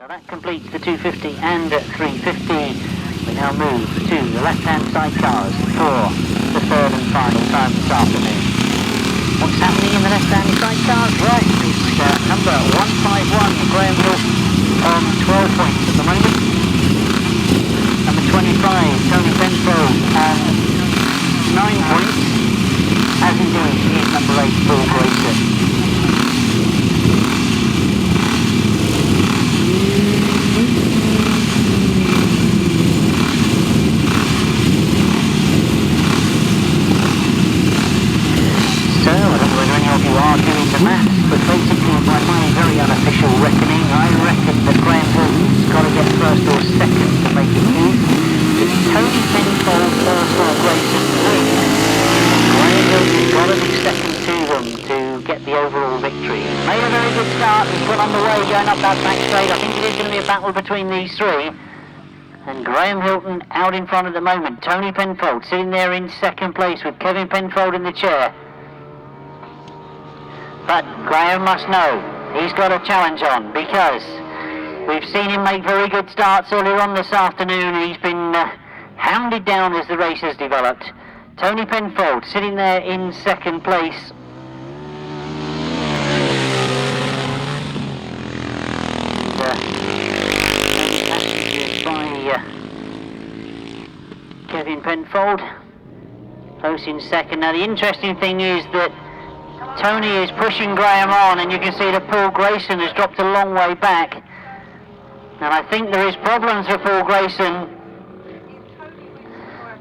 So that completes the 250 and 350. We now move to the left-hand side cars for the third and final time this afternoon. What's happening in the left-hand side cars? Right, it's number 151, Graham Hilton, on 12 points at the moment. Number 25, Tony Penfold, on 9 points, as indeed is number 8, Paul Grayson. So, I don't know whether any of you are doing the maths, but basically by my very unofficial reckoning, I reckon that Graham Hilton's got to get first or second to make it move. It's Tony Penfold, Paul Grayson win. Graham Hilton's got to be second to them to get the overall victory. Made a very good start, he's got on the way going up that back straight. I think it is going to be a battle between these three. And Graham Hilton out in front at the moment. Tony Penfold sitting there in second place with Kevin Penfold in the chair. But Graham must know he's got a challenge on, because we've seen him make very good starts earlier on this afternoon. He's been hounded down as the race has developed. Tony Penfold sitting there in second place. By Kevin Penfold, close in second. Now the interesting thing is that Tony is pushing Graham on, and you can see that Paul Grayson has dropped a long way back. And I think there is problems for Paul Grayson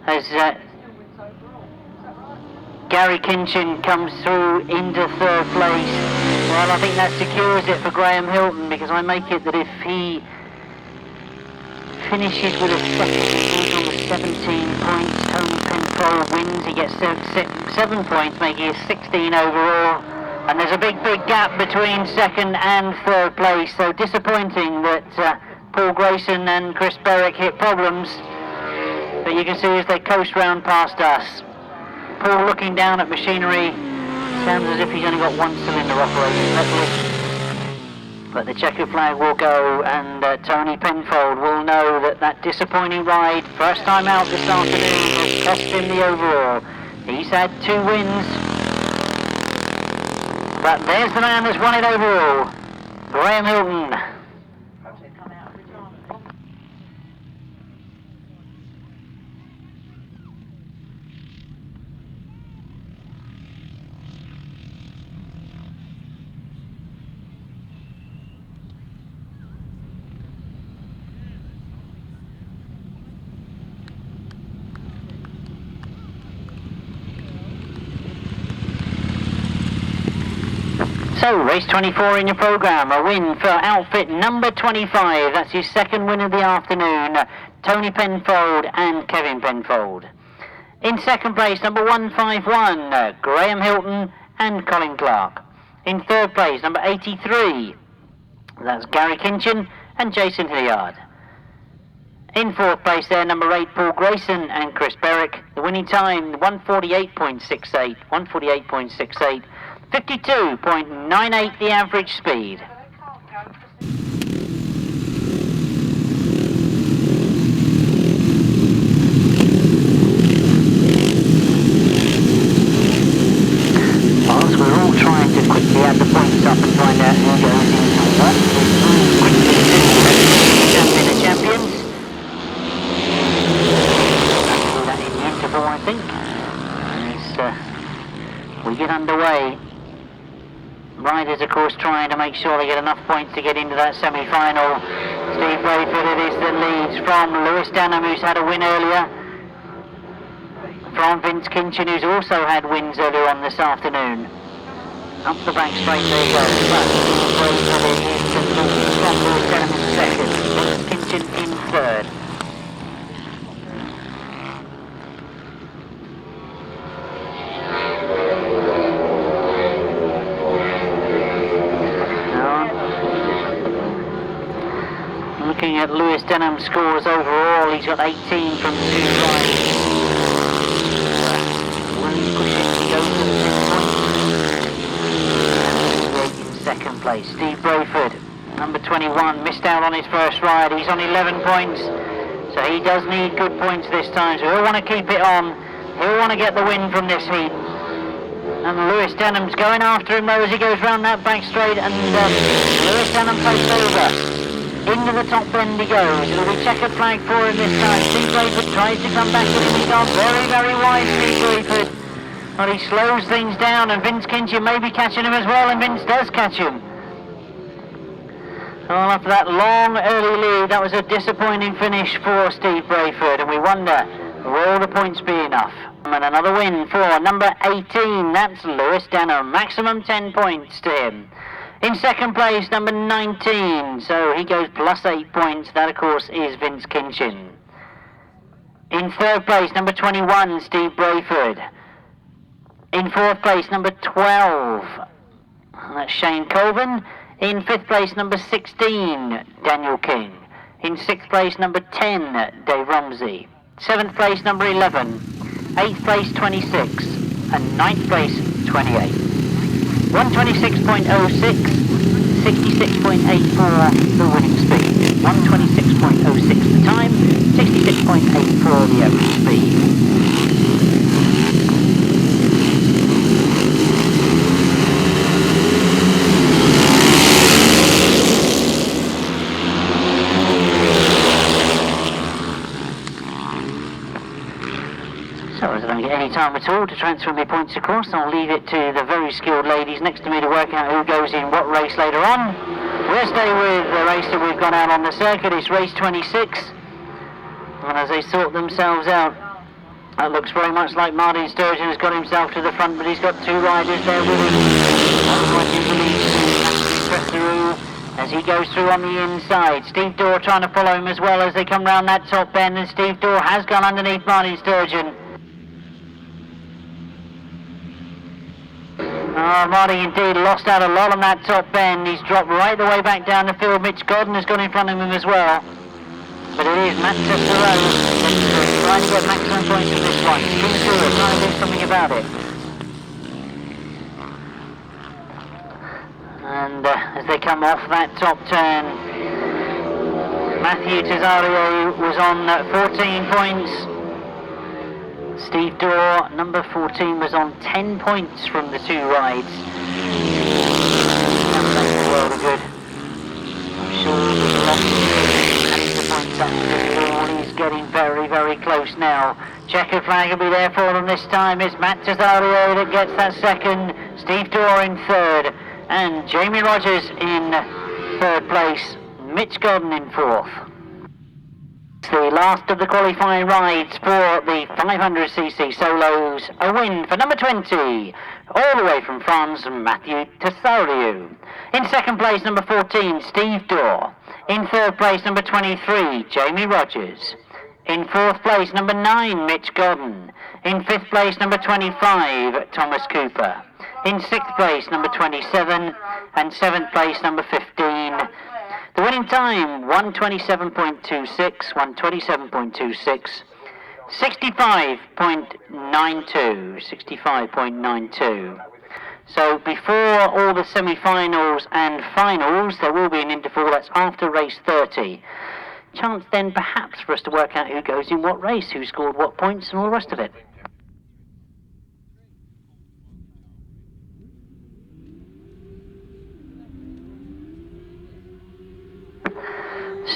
as Gary Kinchin comes through into third place. Well, I think that secures it for Graham Hilton, because I make it that if he finishes with a second on the 17 points, Tony Penfold wins, he gets 7 points, making it 16 overall, and there's a big gap between second and third place. So disappointing that Paul Grayson and Chris Berwick hit problems, but you can see as they coast round past us. Paul looking down at machinery, sounds as if he's only got one cylinder operating properly. But the checker flag will go, and Tony Penfold will know that that disappointing ride, first time out this afternoon, has cost him the overall. He's had 2 wins, but there's the man that's won it overall, Graham Hilton. So, race 24 in your programme, a win for outfit number 25. That's his second win of the afternoon, Tony Penfold and Kevin Penfold. In second place, number 151, Graham Hilton and Colin Clark. In third place, number 83, that's Gary Kinchin and Jason Hilliard. In fourth place there, number 8, Paul Grayson and Chris Berwick. The winning time, 148.68, 148.68. 52.98 the average speed. Whilst we're all trying to quickly add the points up and find out who goes into what, we'll quickly do the champions. We'll do that in the interval, I think. As we get underway. Riders, of course, trying to make sure they get enough points to get into that semi-final. Steve Braidford it is that leads from Lewis Denham, who's had a win earlier. From Vince Kinchin, who's also had wins earlier on this afternoon. Up the back straight, there you go. Braidford it is that leads from Lewis Denham in second. Vince Kinchin in third. Looking at Lewis Denham's scores overall, he's got 18 from 2 rides. Will he push it to go to 6 points? In second place, Steve Braidford, number number 21, missed out on his first ride. He's on 11 points, so he does need good points this time, so he'll want to keep it on. He'll want to get the win from this heat. And Lewis Denham's going after him though as he goes round that back straight, and Lewis Denham takes over. Into the top bend he goes. It'll be checkered flag for him this time. Steve Braidford tries to come back in. He's gone very, very wide, Steve Braidford. But he slows things down, and Vince Kinchin may be catching him as well, and Vince does catch him. Well, after that long early lead, that was a disappointing finish for Steve Braidford, and we wonder, will all the points be enough? And another win for number 18, that's Lewis Denham. Maximum 10 points to him. In second place, number 19, so he goes plus 8 points. That, of course, is Vince Kinchin. In third place, number 21, Steve Braidford. In fourth place, number 12, that's Shane Colvin. In fifth place, number 16, Daniel King. In sixth place, number 10, Dave Rumsey. Seventh place, number 11. Eighth place, 26. And ninth place, 28. 126.06, 66.84 the winning speed. 126.06 the time, 66.84 the average speed. So as I don't get any time at all to transfer my points across, I'll leave it to the very skilled ladies next to me to work out who goes in what race later on. We'll stay with the race that we've got out on the circuit. It's race 26. And as they sort themselves out, that looks very much like Martin Sturgeon has got himself to the front, but he's got two riders there with him. As he goes through on the inside. Steve Dorr trying to follow him as well as they come round that top bend, and Steve Dorr has gone underneath Martin Sturgeon. Oh, Marty indeed lost out a lot on that top bend. He's dropped right the way back down the field. Mitch Godden has gone in front of him as well. But it is Matt Tresarrieu trying to get maximum points in this one. He's trying to do something about it. And as they come off that top turn, Matthieu Tresarrieu was on 14 points. Steve Dorr, number 14, was on 10 points from the two rides. That makes the world of good. I'm sure there's a lot of points up to the He's getting very, very close now. Checkered flag will be there for them this time. It's Matt Tresarrieu that gets that second. Steve Dorr in third. And Jamie Rodgers in third place. Mitch Godden in fourth. The last of the qualifying rides for the 500cc solos. A win for number 20, all the way from France, Matthieu Tresarrieu. In second place, number 14, Steve Dorr. In third place, number 23, Jamie Rodgers. In fourth place, number 9, Mitch Godden. In fifth place, number 25, Thomas Cooper. In sixth place, number 27, and seventh place, number 15. The winning time, 127.26, 127.26, 65.92. So before all the semi-finals and finals, there will be an interval. That's after race 30. Chance then perhaps for us to work out who goes in what race, who scored what points, and all the rest of it.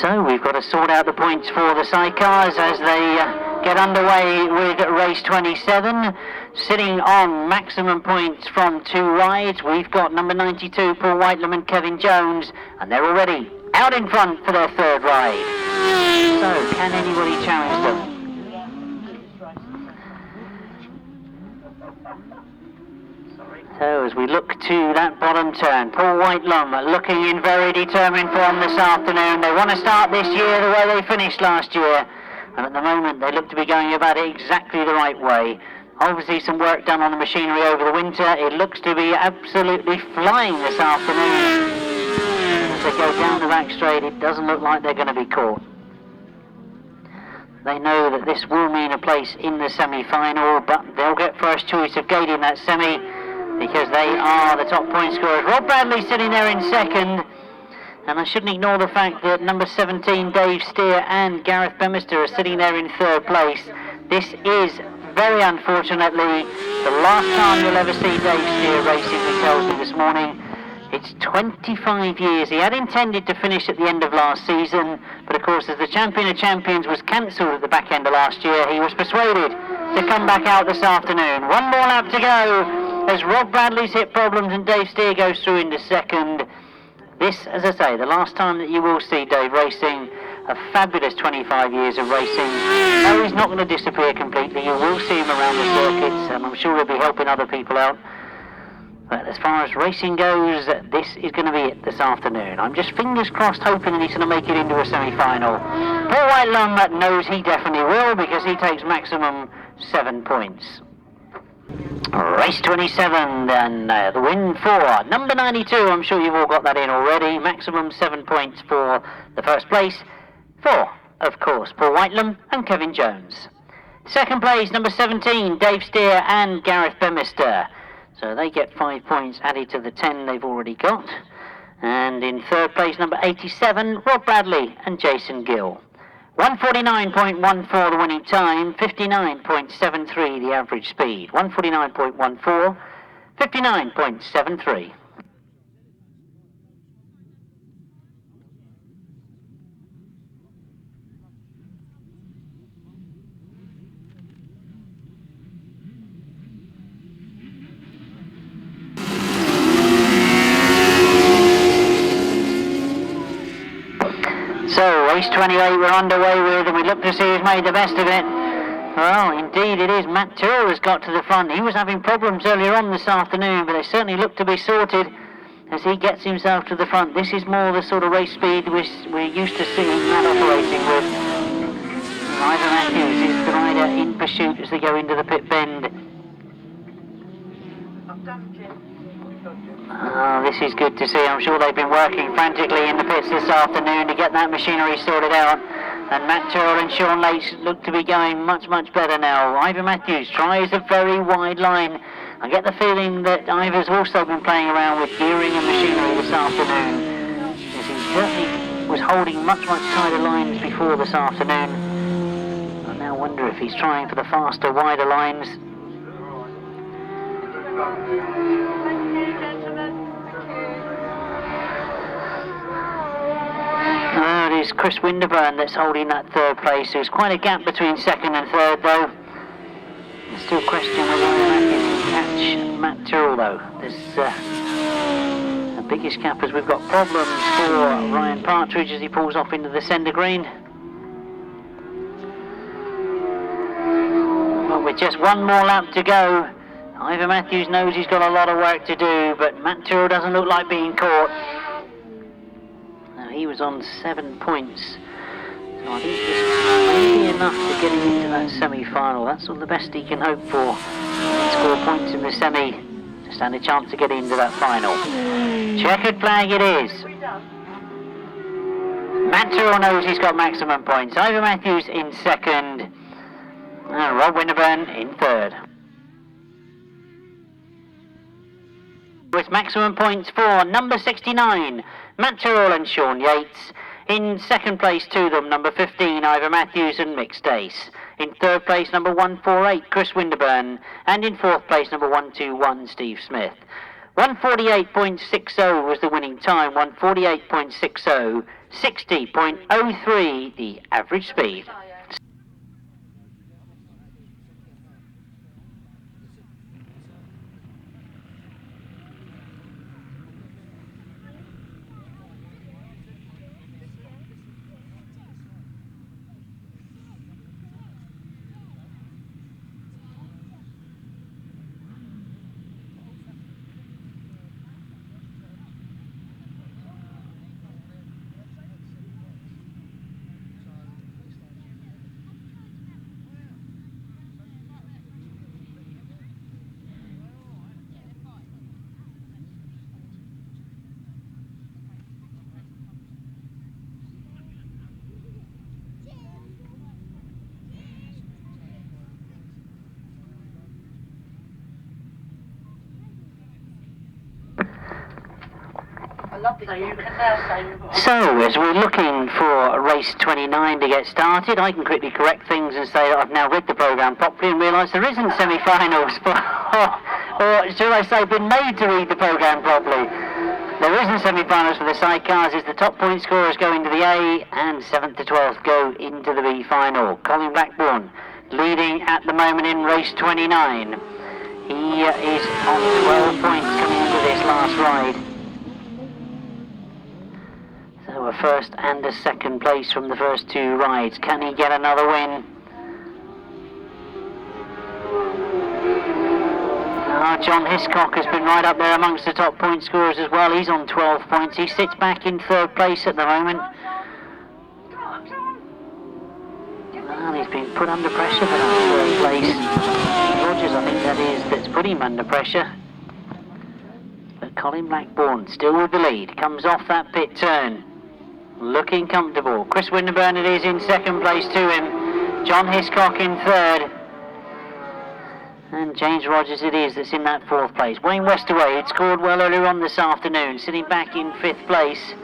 So we've got to sort out the points for the sidecars as they get underway with race 27. Sitting on maximum points from two rides, we've got number 92, Paul Whitelam and Kevin Jones, and they're already out in front for their third ride. So can anybody challenge them? So as we look to that bottom turn, Paul Whitelam looking in very determined form this afternoon. They want to start this year the way they finished last year, and at the moment they look to be going about it exactly the right way. Obviously some work done on the machinery over the winter. It looks to be absolutely flying this afternoon. As they go down the back straight, it doesn't look like they're going to be caught. They know that this will mean a place in the semi-final, but they'll get first choice of gate in that semi, because they are the top point scorers. Rob Bradley sitting there in second. And I shouldn't ignore the fact that number 17, Dave Steer, and Gareth Bemister are sitting there in third place. This is, very unfortunately, the last time you'll ever see Dave Steer racing, he tells me this morning. It's 25 years. He had intended to finish at the end of last season, but of course as the Champion of Champions was cancelled at the back end of last year, he was persuaded to come back out this afternoon. One more lap to go as Rob Bradley's hip problems and Dave Steer goes through into second. This, as I say, the last time that you will see Dave racing. A fabulous 25 years of racing. No, he's not going to disappear completely. You will see him around the circuits, and I'm sure he'll be helping other people out. But as far as racing goes, this is going to be it this afternoon. I'm just fingers crossed hoping that he's going to make it into a semi-final. Paul Whitelam knows he definitely will because he takes maximum 7 points. Race 27, and the win for number 92. I'm sure you've all got that in already. Maximum 7 points for the first place. For, of course, Paul Whitelam and Kevin Jones. Second place, number 17, Dave Steer and Gareth Bemister. So they get 5 points added to the 10 they've already got. And in third place, number 87, Rob Bradley and Jason Gill. 149.14 the winning time, 59.73 the average speed. 149.14, 59.73. So, race 28 we're underway with, and we look to see who's made the best of it. Well, indeed it is. Matt Tyrrell has got to the front. He was having problems earlier on this afternoon, but they certainly look to be sorted as he gets himself to the front. This is more the sort of race speed we're used to seeing Matt operating with. Ivor Matthews is the rider in pursuit as they go into the pit bend. Oh, this is good to see. I'm sure they've been working frantically in the pits this afternoon to get that machinery sorted out. And Matt Tyrrell and Sean Lace look to be going much, much better now. Ivor Matthews tries a very wide line. I get the feeling that Ivor's also been playing around with gearing and machinery this afternoon, as he certainly was holding much, much tighter lines before this afternoon. I now wonder if he's trying for the faster, wider lines. Oh, it is Chris Winterburn that's holding that third place. There's quite a gap between second and third, though. I still question whether Matthews can catch Matt Tyrrell, though. There's the biggest gap as we've got problems for Ryan Partridge as he pulls off into the centre green. Well, with just one more lap to go, Ivor Matthews knows he's got a lot of work to do, but Matt Tyrrell doesn't look like being caught. Now, he was on 7 points, so I think this may be enough to get him into that semi-final. That's all the best he can hope for. Score points in the semi to stand a chance to get into that final. Checkered flag it is. Matt Tyrrell knows he's got maximum points. Ivor Matthews in second, and Rob Winterburn in third. With maximum points for number 69, Matt Tyrrell and Sean Yates. In second place to them, number 15, Ivor Matthews and Mick Stace. In third place, number 148, Chris Winterburn. And in fourth place, number 121, Steve Smith. 148.60 was the winning time, 148.60, 60.03 the average speed. So, as we're looking for race 29 to get started, I can quickly correct things and say that I've now read the programme properly and realise there isn't semi-finals, or should I say been made to read the programme properly. There isn't semi-finals for the sidecars, as the top point scorers go into the A and 7th to 12th go into the B final. Colin Blackbourn leading at the moment in race 29. He is on 12 points coming into this last ride. So a first and a second place from the first two rides. Can he get another win? John Hiscock has been right up there amongst the top point scorers as well. He's on 12 points. He sits back in third place at the moment. Well, he's been put under pressure for that third place. Rodgers, I think that is, that's put him under pressure. But Colin Blackbourn still with the lead. Comes off that pit turn. Looking comfortable. Chris Winterburn it is in second place to him. John Hiscock in third. And James Rodgers it is that's in that fourth place. Wayne Westaway had scored well earlier on this afternoon, sitting back in fifth place.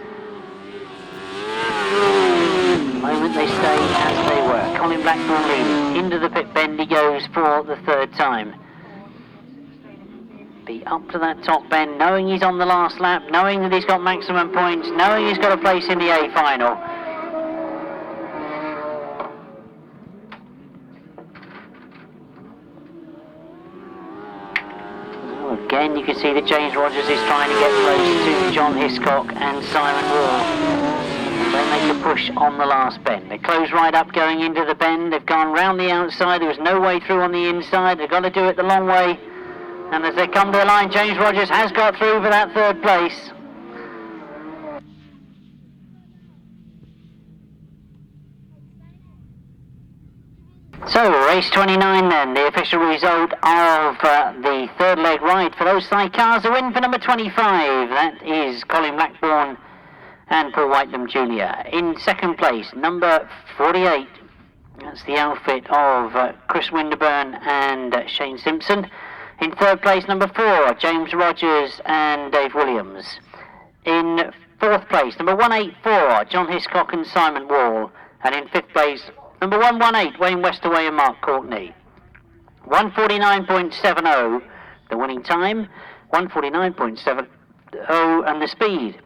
At the moment they stay as they were. Colin Blackbourn leading. Into the pit bend he goes for the third time. Be up to that top bend, knowing he's on the last lap, knowing that he's got maximum points, knowing he's got a place in the A final. Again, you can see that James Rodgers is trying to get close to John Hiscock and Simon Wigg. They make a push on the last bend. They close right up going into the bend. They've gone round the outside. There was no way through on the inside. They've got to do it the long way. And as they come to the line, James Rodgers has got through for that third place. So, race 29 then, the official result of the third leg ride for those sidecars. A win for number 25, that is Colin Blackbourn and Paul Whitelam Jr. In second place, number 48, that's the outfit of Chris Winterburn and Shane Simpson. In third place, number 4, James Rodgers and Dave Williams. In fourth place, number 184, John Hiscock and Simon Wall. And in fifth place, number 118, Wayne Westaway and Mark Courtney. 149.70, the winning time. 149.70, and the speed.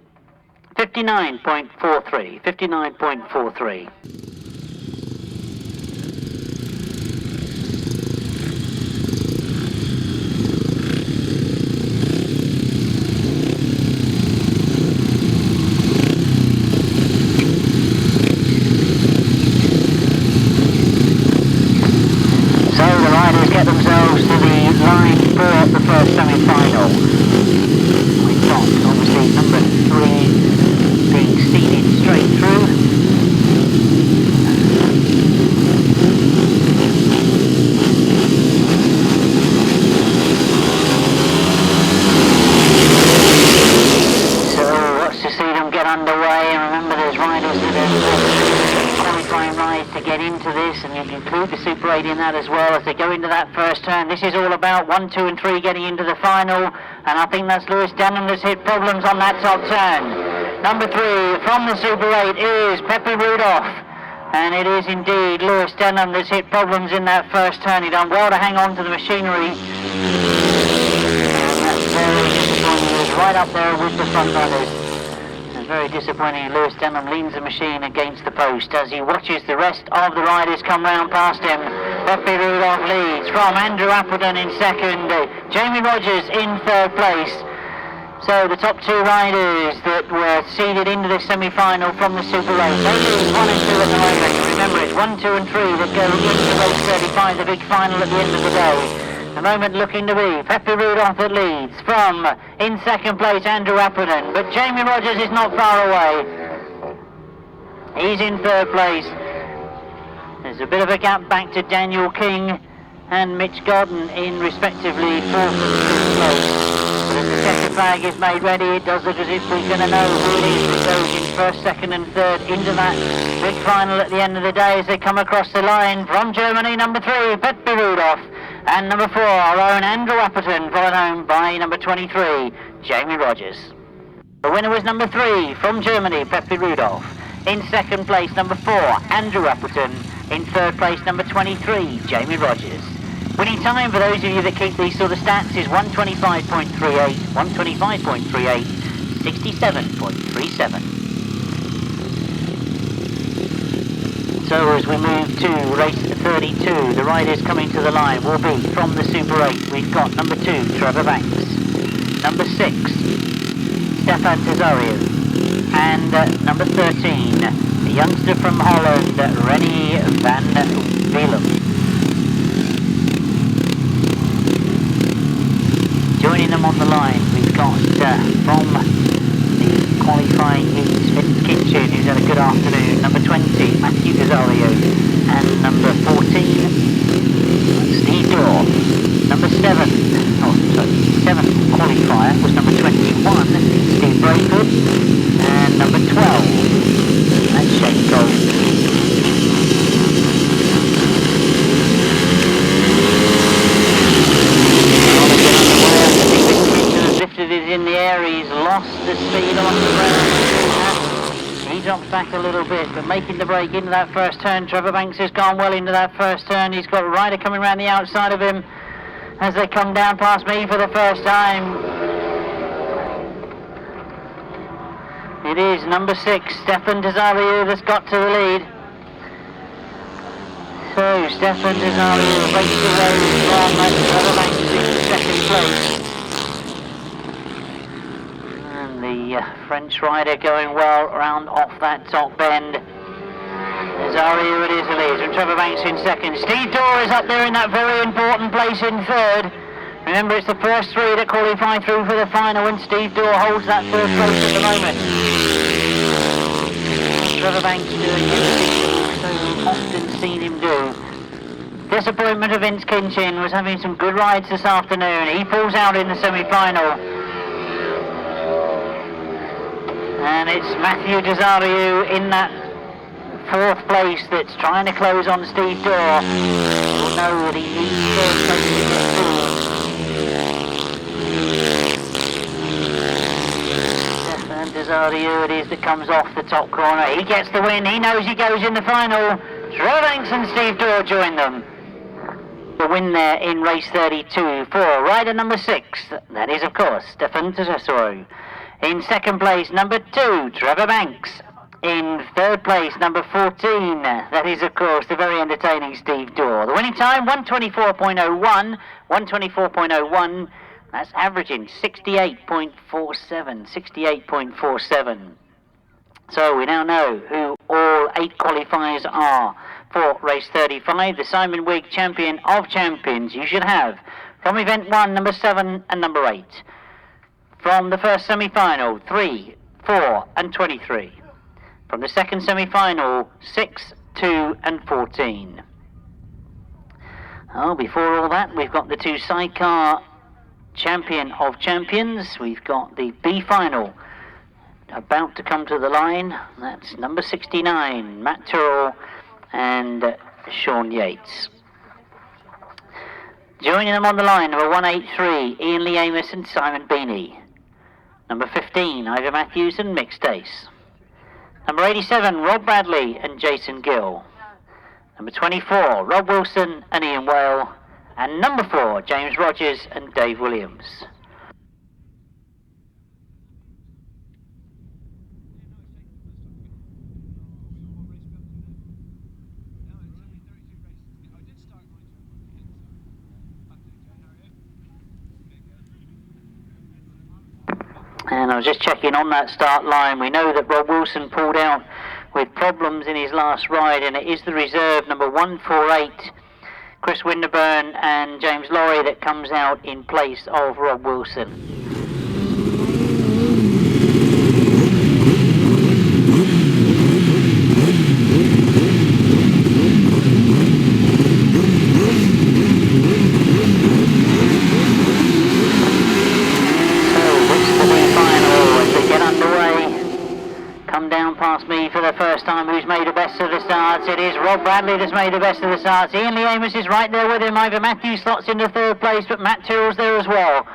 59.43. 59.43. Get themselves to the line for the first semi-final. We've got obviously number 3 being seeded straight through. So what's to see them get underway, and remember there's riders that are qualifying rides to get into this, and you can include the Super 8 in that as well as they go into that first turn. This is all about 1, 2 and 3 getting into the final, and I think that's Lewis Denham that's hit problems on that top turn. Number 3 from the Super 8 is Pepe Rudolph, and it is indeed Lewis Denham that's hit problems in that first turn. He done well to hang on to the machinery, and that's very disappointing. He was right up there with the front runners. Very disappointing. Lewis Denham leans the machine against the post as he watches the rest of the riders come round past him. Pepe Rudolph leads from Andrew Appleton in second, Jamie Rodgers in third place. So the top 2 riders that were seeded into the semi-final from the Super 8. They lose 1 and 2 at the moment. Remember, it's 1, 2 and 3 that go into race 35, the big final at the end of the day. The moment looking to be Pepe Rudolph that leads from, in second place, Andrew Appleton. But Jamie Rodgers is not far away. He's in third place. There's a bit of a gap back to Daniel King and Mitch Godden in respectively fourth and fifth place. But as the checkered flag is made ready, it does look as if we're going to know who it is that goes in first, second and third into that big final at the end of the day as they come across the line. From Germany, number 3, Pepe Rudolph. And number 4, our own Andrew Appleton, followed home by number 23, Jamie Rodgers. The winner was number 3 from Germany, Pepe Rudolph. In second place, number 4, Andrew Appleton. In third place, number 23, Jamie Rodgers. Winning time for those of you that keep these sort of stats is 125.38, 125.38, 67.37. So as we move to race 32, the riders coming to the line will be from the Super 8. We've got number 2, Trevor Banks, number 6, Stephane and Tresarrieu, and number 13, a youngster from Holland, Rene Van Weele. Joining them on the line, we've got from the qualifying heats, Vince Kitchen, who's had a good afternoon, number 20, Matthieu Tresarrieu, and number 14, Steve Dorr. Number 7th qualifier was number 21, Steve Braidford, and number 12, that's Shane Gold. Lifted it in the air, he's lost the speed on the ground. He drops back a little bit, but making the break into that first turn. Trevor Banks has gone well into that first turn. He's got a rider coming around the outside of him as they come down past me for the first time. It is number 6, Stephane and Tresarrieu, that's got to the lead. So Stephane and Tresarrieu race away from Trevor Banks in second place. The French rider going well around off that top bend. Tresarrieu it is the lead, and Trevor Banks in second. Steve Dorr is up there in that very important place in third. Remember, it's the first 3 that qualify through for the final, and Steve Dorr holds that third place at the moment. Trevor Banks doing what so often seen him do. Disappointment of Vince Kinchin was having some good rides this afternoon. He pulls out in the semi-final. And it's Matthieu Tresarrieu in that 4th place that's trying to close on Steve Dorr. We'll know that he needs 3rd place to get through. Stephane and Tresarrieu it is that comes off the top corner. He gets the win. He knows he goes in the final. Trevor Banks and Steve Dorr join them. The win there in race 32 for rider number 6. That is, of course, Stephane and Tresarrieu. In second place, number 2, Trevor Banks. In third place, number 14, that is, of course, the very entertaining Steve Dorr. The winning time, 124.01, 124.01, that's averaging 68.47, 68.47. So we now know who all 8 qualifiers are for race 35, the Simon Wigg Champion of Champions. You should have, from event 1, number 7 and number 8. From the first semi-final, 3, 4 and 23. From the second semi-final, 6, 2 and 14. Oh, before all that, we've got the 2 sidecar champion of champions. We've got the B final about to come to the line. That's number 69, Matt Tyrrell and Sean Yates. Joining them on the line, number 183, Ian Lee Amos and Simon Beanie. Number 15, Ivor Matthews and Mick Stace. Number 87, Rob Bradley and Jason Gill. Number 24, Rob Wilson and Ian Whale. And number 4, James Rodgers and Dave Williams. And I was just checking on that start line. We know that Rob Wilson pulled out with problems in his last ride, and it is the reserve number 148, Chris Winterburn and James Lorry, that comes out in place of Rob Wilson. Past me for the first time, who's made the best of the starts. It is Rob Bradley that's made the best of the starts. Ian Lee Amos is right there with him. Ivor Matthews slots into third place, but Matt Tyrrell's there as well.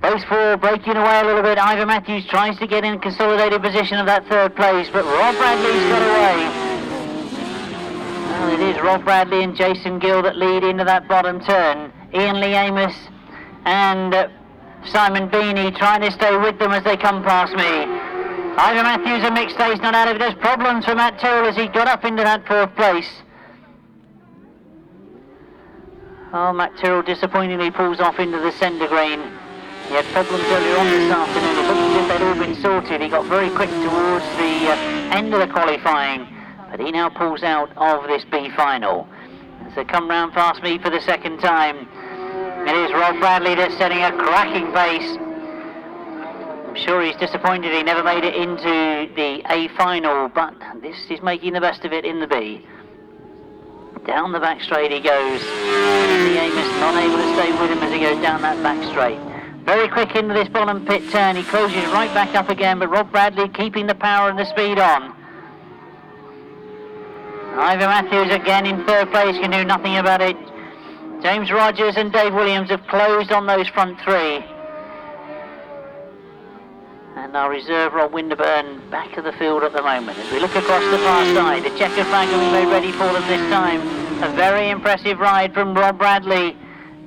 Those four breaking away a little bit. Ivor Matthews tries to get in consolidated position of that third place, but Rob Bradley's got away. Well, it is Rob Bradley and Jason Gill that lead into that bottom turn. Ian Lee Amos and Simon Beanie trying to stay with them as they come past me. Ivor Matthews and Mick Stay's not out of it. There's problems for Matt Tyrrell as he got up into that fourth place. Oh, Matt Tyrrell disappointingly pulls off into the centre green. He had problems earlier on this afternoon. It looked as if they'd all been sorted. He got very quick towards the end of the qualifying, but he now pulls out of this B final. As they come round past me for the second time, it is Rob Bradley that's setting a cracking pace. I'm sure he's disappointed he never made it into the A final, but this is making the best of it in the B. Down the back straight he goes. The Amos not able to stay with him as he goes down that back straight. Very quick into this bottom pit turn. He closes right back up again, but Rob Bradley keeping the power and the speed on. Ivor Matthews again in third place, can do nothing about it. James Rodgers and Dave Williams have closed on those front three. And our reserve Rob Winterburn back of the field at the moment. As we look across the far side, the checkered flag will be made ready for them this time. A very impressive ride from Rob Bradley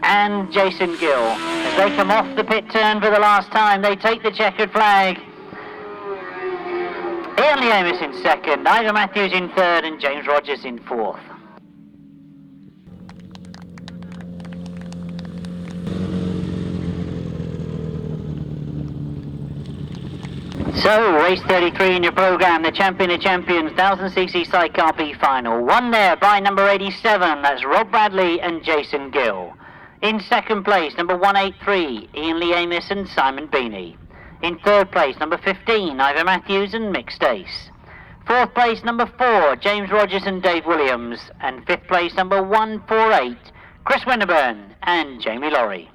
and Jason Gill. As they come off the pit turn for the last time, they take the checkered flag. Ian Lee Amos in second, Ivor Matthews in third, and James Rodgers in fourth. So, race 33 in your programme, the Champion of Champions 1000cc Sidecar B final. Won there by number 87, that's Rob Bradley and Jason Gill. In second place, number 183, Ian Lee Amos and Simon Beanie. In third place, number 15, Ivor Matthews and Mick Stace. Fourth place, number 4, James Rodgers and Dave Williams. And fifth place, number 148, Chris Winterburn and Jamie Laurie.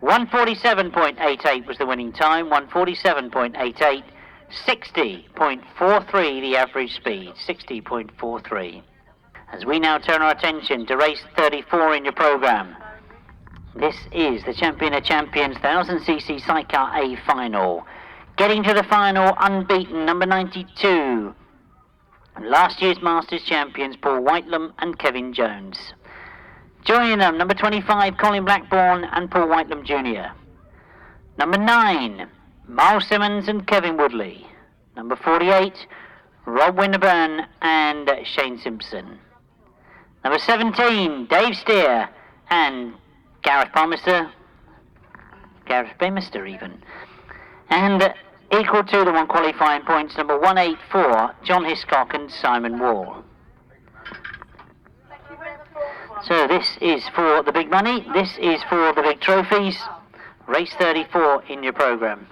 147.88 was the winning time, 147.88, 60.43 the average speed, 60.43. As we now turn our attention to race 34 in your programme. This is the Champion of Champions 1000cc Sidecar A final. Getting to the final unbeaten, number 92. Last year's Masters champions Paul Whitelam and Kevin Jones. Joining them, number 25, Colin Blackbourn and Paul Whitelam Jr. Number 9, Myles Simmons and Kevin Woodley. Number 48, Rob Winterburn and Shane Simpson. Number 17, Dave Steer and Gareth Bamister even. And equal to the one qualifying points, number 184, John Hiscock and Simon Wall. So this is for the big money, this is for the big trophies. Race 34 in your programme.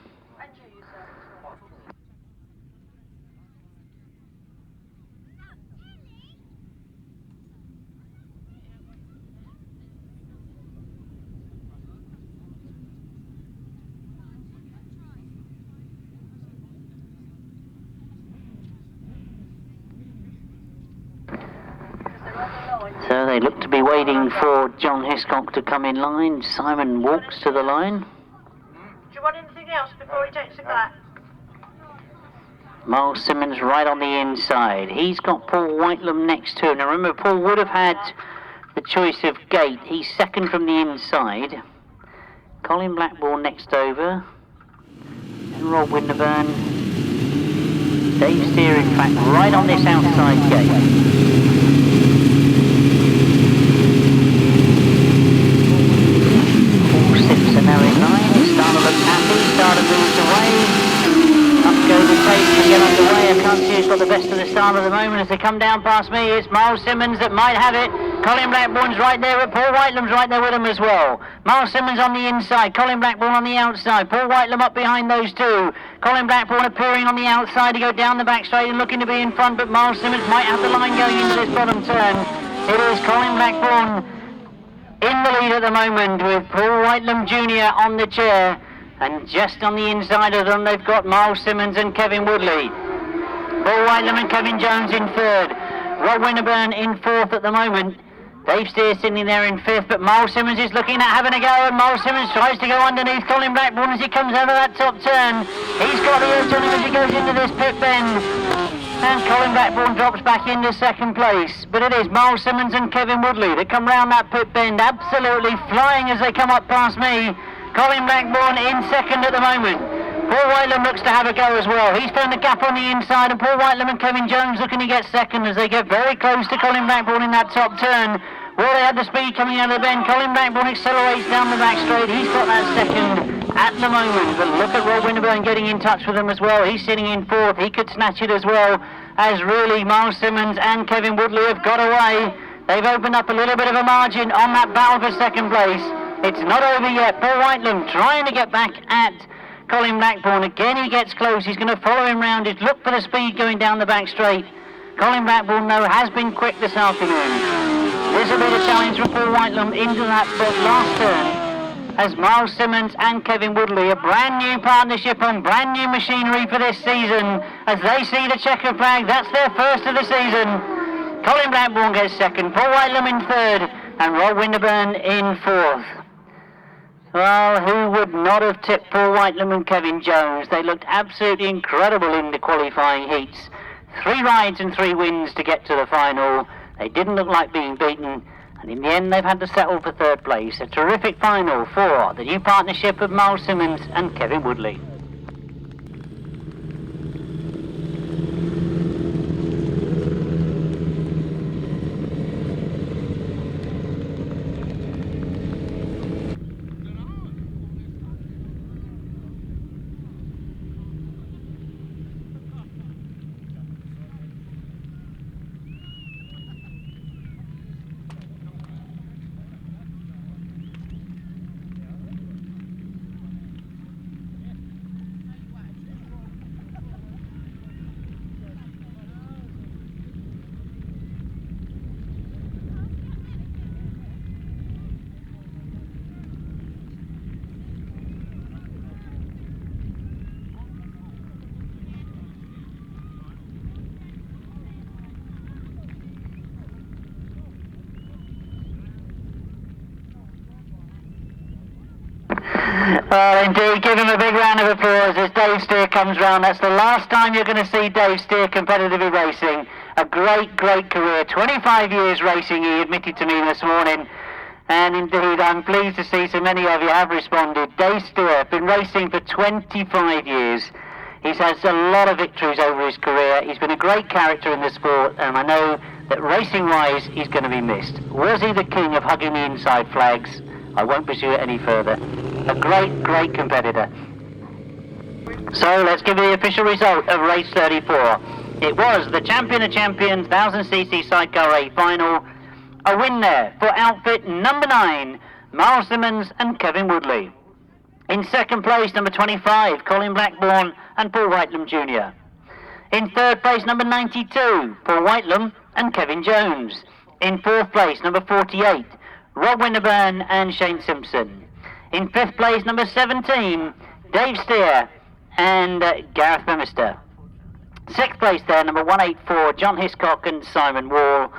So they look to be waiting for John Hiscock to come in line. Simon walks to the line. Do you want anything else before he takes it back? Myles Simmons right on the inside. He's got Paul Whitelam next to him. Now remember, Paul would have had the choice of gate. He's second from the inside. Colin Blackbourn next over. And Rob Winterburn. Dave Steer, in fact, right on this outside gate. Now in line, starter looks happy, starter moves away, up goes the pace to get underway. I can't see who's got the best of the start at the moment. As they come down past me, it's Myles Simmons that might have it. Colin Blackbourn's right there, but Paul Whitelam's right there with him as well. Myles Simmons on the inside, Colin Blackbourn on the outside, Paul Whitelam up behind those two. Colin Blackbourn appearing on the outside to go down the back straight and looking to be in front, but Myles Simmons might have the line going into this bottom turn. It is Colin Blackbourn in the lead at the moment with Paul Whitelam Jr. on the chair, and just on the inside of them they've got Myles Simmons and Kevin Woodley. Paul Whitelam and Kevin Jones in third. Rob Winterburn in fourth at the moment. Dave Steer sitting there in 5th, but Myles Simmons is looking at having a go, and Myles Simmons tries to go underneath Colin Blackbourn as he comes out of that top turn. He's got the edge on him as he goes into this pit bend. And Colin Blackbourn drops back into 2nd place. But it is Myles Simmons and Kevin Woodley that come round that pit bend, absolutely flying as they come up past me. Colin Blackbourn in 2nd at the moment. Paul Whitelam looks to have a go as well. He's found the gap on the inside, and Paul Whitelam and Kevin Jones looking to get 2nd as they get very close to Colin Blackbourn in that top turn. Well, they had the speed coming out of the bend. Colin Blackbourn accelerates down the back straight. He's got that 2nd at the moment. But look at Rob Winterburn getting in touch with them as well. He's sitting in 4th. He could snatch it as well, as really Myles Simmons and Kevin Woodley have got away. They've opened up a little bit of a margin on that battle for 2nd place. It's not over yet. Paul Whitelam trying to get back at Colin Blackbourn. Again, he gets close. He's going to follow him round. He's looked for the speed going down the back straight. Colin Blackbourn, though, has been quick this afternoon. This will be the challenge from Paul Whitelam into that last turn, as Myles Simmons and Kevin Woodley, a brand new partnership on brand new machinery for this season, as they see the checker flag. That's their first of the season. Colin Blackbourn gets 2nd, Paul Whitelam in 3rd, and Rob Winterburn in 4th. Well, who would not have tipped Paul Whitelam and Kevin Jones? They looked absolutely incredible in the qualifying heats. 3 rides and 3 wins to get to the final. They didn't look like being beaten, and in the end they've had to settle for 3rd place. A terrific final for the new partnership of Myles Simmons and Kevin Woodley. Well, indeed, give him a big round of applause as Dave Steer comes round. That's the last time you're going to see Dave Steer competitively racing. A great, great career. 25 years racing, he admitted to me this morning. And indeed, I'm pleased to see so many of you have responded. Dave Steer, been racing for 25 years. He's had a lot of victories over his career. He's been a great character in the sport, and I know that racing-wise, he's going to be missed. Was he the king of hugging the inside flags? I won't pursue it any further. A great, great competitor. So let's give you the official result of race 34. It was the Champion of Champions 1000cc Sidecar A final. A win there for outfit number 9, Myles Simmons and Kevin Woodley. In 2nd place, number 25, Colin Blackbourn and Paul Whitelam Jr. In 3rd place, number 92, Paul Whitelam and Kevin Jones. In 4th place, number 48, Rob Winterburn and Shane Simpson. In 5th place, number 17, Dave Steer and Gareth Bemister. 6th place there, number 184, John Hiscock and Simon Wall.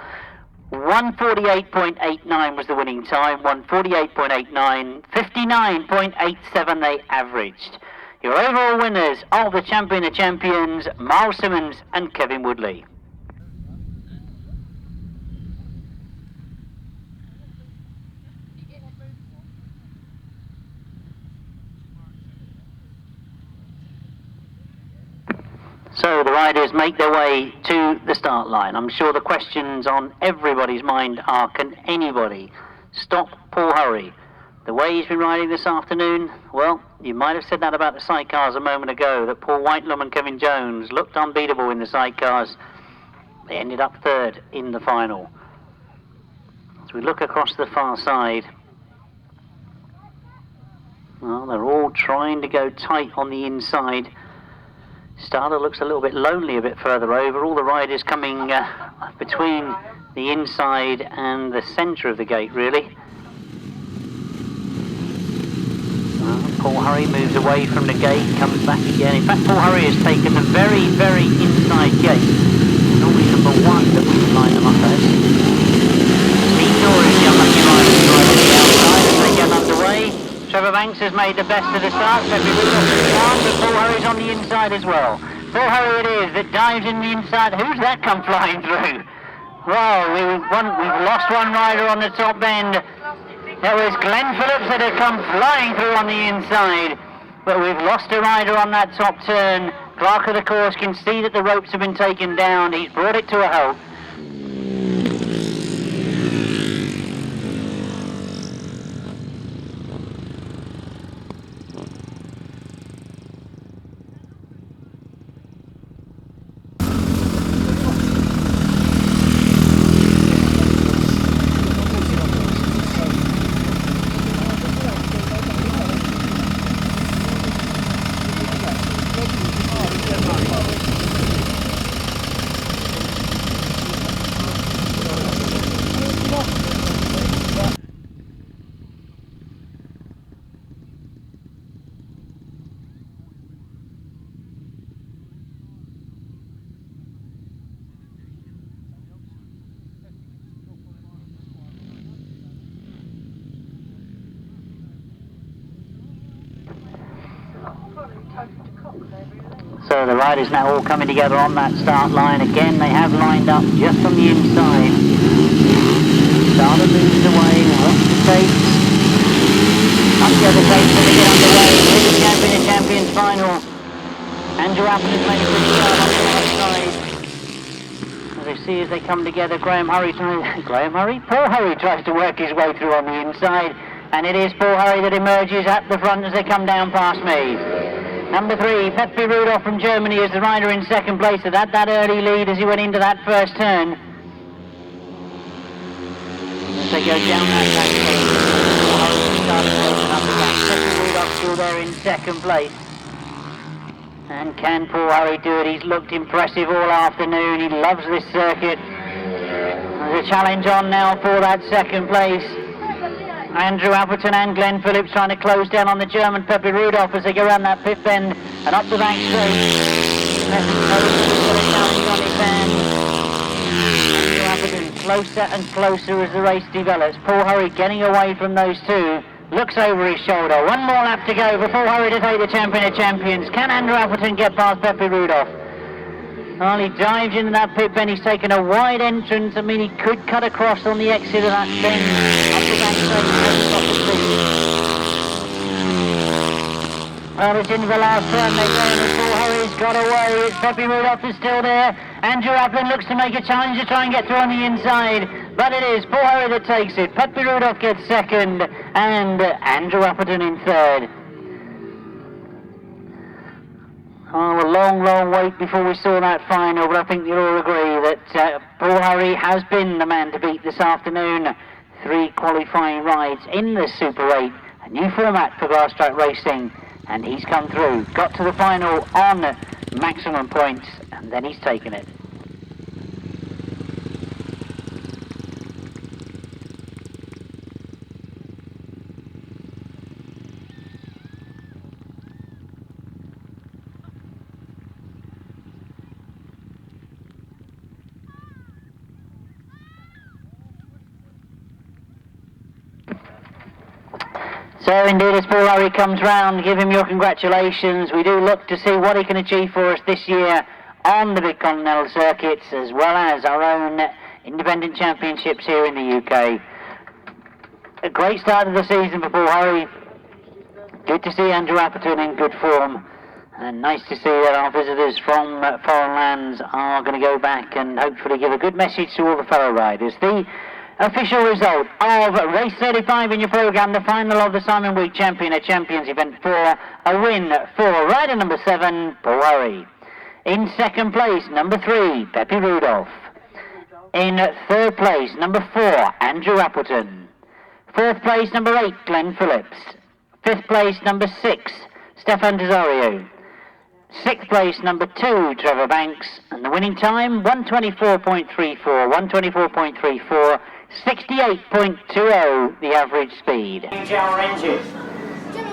148.89 was the winning time, 148.89, 59.87 they averaged. Your overall winners of the Champion of Champions, Myles Simmons and Kevin Woodley. So the riders make their way to the start line. I'm sure the questions on everybody's mind are, can anybody stop Paul Hurry? The way he's been riding this afternoon, well, you might have said that about the sidecars a moment ago, that Paul Whitelam and Kevin Jones looked unbeatable in the sidecars. They ended up 3rd in the final. As we look across the far side, well, they're all trying to go tight on the inside. Starter looks a little bit lonely a bit further over. All the riders coming between the inside and the centre of the gate, really. Paul Hurry moves away from the gate, comes back again. In fact, Paul Hurry has taken the very, very inside gate. Normally number 1 that we line them up as. Steve Norris Banks has made the best of the start. Pepe Rudolph is on, but Paul Hurry's on the inside as well. Paul Hurry it is that dives in the inside. Who's that come flying through? Well, we've lost one rider on the top end. There was Glen Phillips that had come flying through on the inside, but we've lost a rider on that top turn. Clerk of the course can see that the ropes have been taken down. He's brought it to a halt. So the riders now all coming together on that start line. Again, they have lined up just on the inside. Starter moves away, watch the tapes. Up the other tapes and they get underway. Here's the champion and champions final. Andrew Appleton's made a good start on the outside. As they see as they come together, Paul Hurry tries to work his way through on the inside. And it is Paul Hurry that emerges at the front as they come down past me. Number 3, Pepe Rudolph from Germany is the rider in second place. So that early lead as he went into that first turn. As they go down that back Pepe Rudolph still there in second place. And can Paul Hurry do it? He's looked impressive all afternoon. He loves this circuit. There's a challenge on now for that second place. Andrew Appleton and Glen Phillips trying to close down on the German Pepe Rudolph as they go around that pit bend and up the bank straight. Andrew Appleton closer and closer as the race develops. Paul Hurry getting away from those two. Looks over his shoulder. One more lap to go for Paul Hurry to take the champion of champions. Can Andrew Appleton get past Pepe Rudolph? Well, he dives into that pit bend. He's taken a wide entrance. I mean, he could cut across on the exit of that bend. Up the back straight. Well, it's into the last turn. They're going as Paul Hurry's got away. It's Pepe Rudolph is still there. Andrew Appleton looks to make a challenge to try and get through on the inside. But it is Paul Hurry that takes it. Pepe Rudolph gets second. And Andrew Appleton in third. Oh, a long wait before we saw that final, but I think you'll all agree that Paul Hurry has been the man to beat this afternoon. 3 qualifying rides in the Super 8, a new format for Grasstrack racing, and he's come through. Got to the final on maximum points, and then he's taken it. So indeed, as Paul Hurry comes round, give him your congratulations. We do look to see what he can achieve for us this year on the big continental circuits, as well as our own independent championships here in the UK. A great start of the season for Paul Hurry. Good to see Andrew Appleton in good form. And nice to see that our visitors from foreign lands are going to go back and hopefully give a good message to all the fellow riders. The official result of race 35 in your programme, the final of the Simon Wigg Champion of Champions event 4, a win for rider number 7, Paul Hurry. In second place, number 3, Pepe Rudolph. In third place, number 4, Andrew Appleton. Fourth place, number 8, Glen Phillips. Fifth place, number 6, Stephane and Tresarrieu. Sixth place, number 2, Trevor Banks. And the winning time, 124.34, 124.34. 68.20 the average speed. Huge hour engine.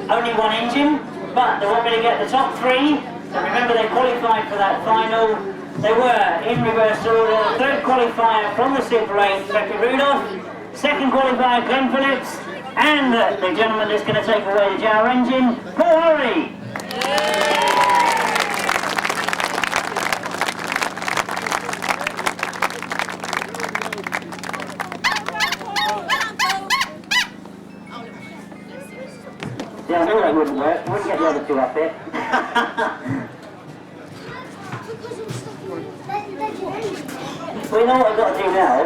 Only one engine, but they want me to get the top 3. So remember, they qualified for that final. They were in reverse order. Third qualifier from the Super 8, Pepe Rudolph. Second qualifier, Glen Phillips. And the gentleman that's going to take away the Jar engine, Paul Hurry. Yeah, I knew that wouldn't work. You wouldn't get the other two up here. Well, you know what I've got to do now?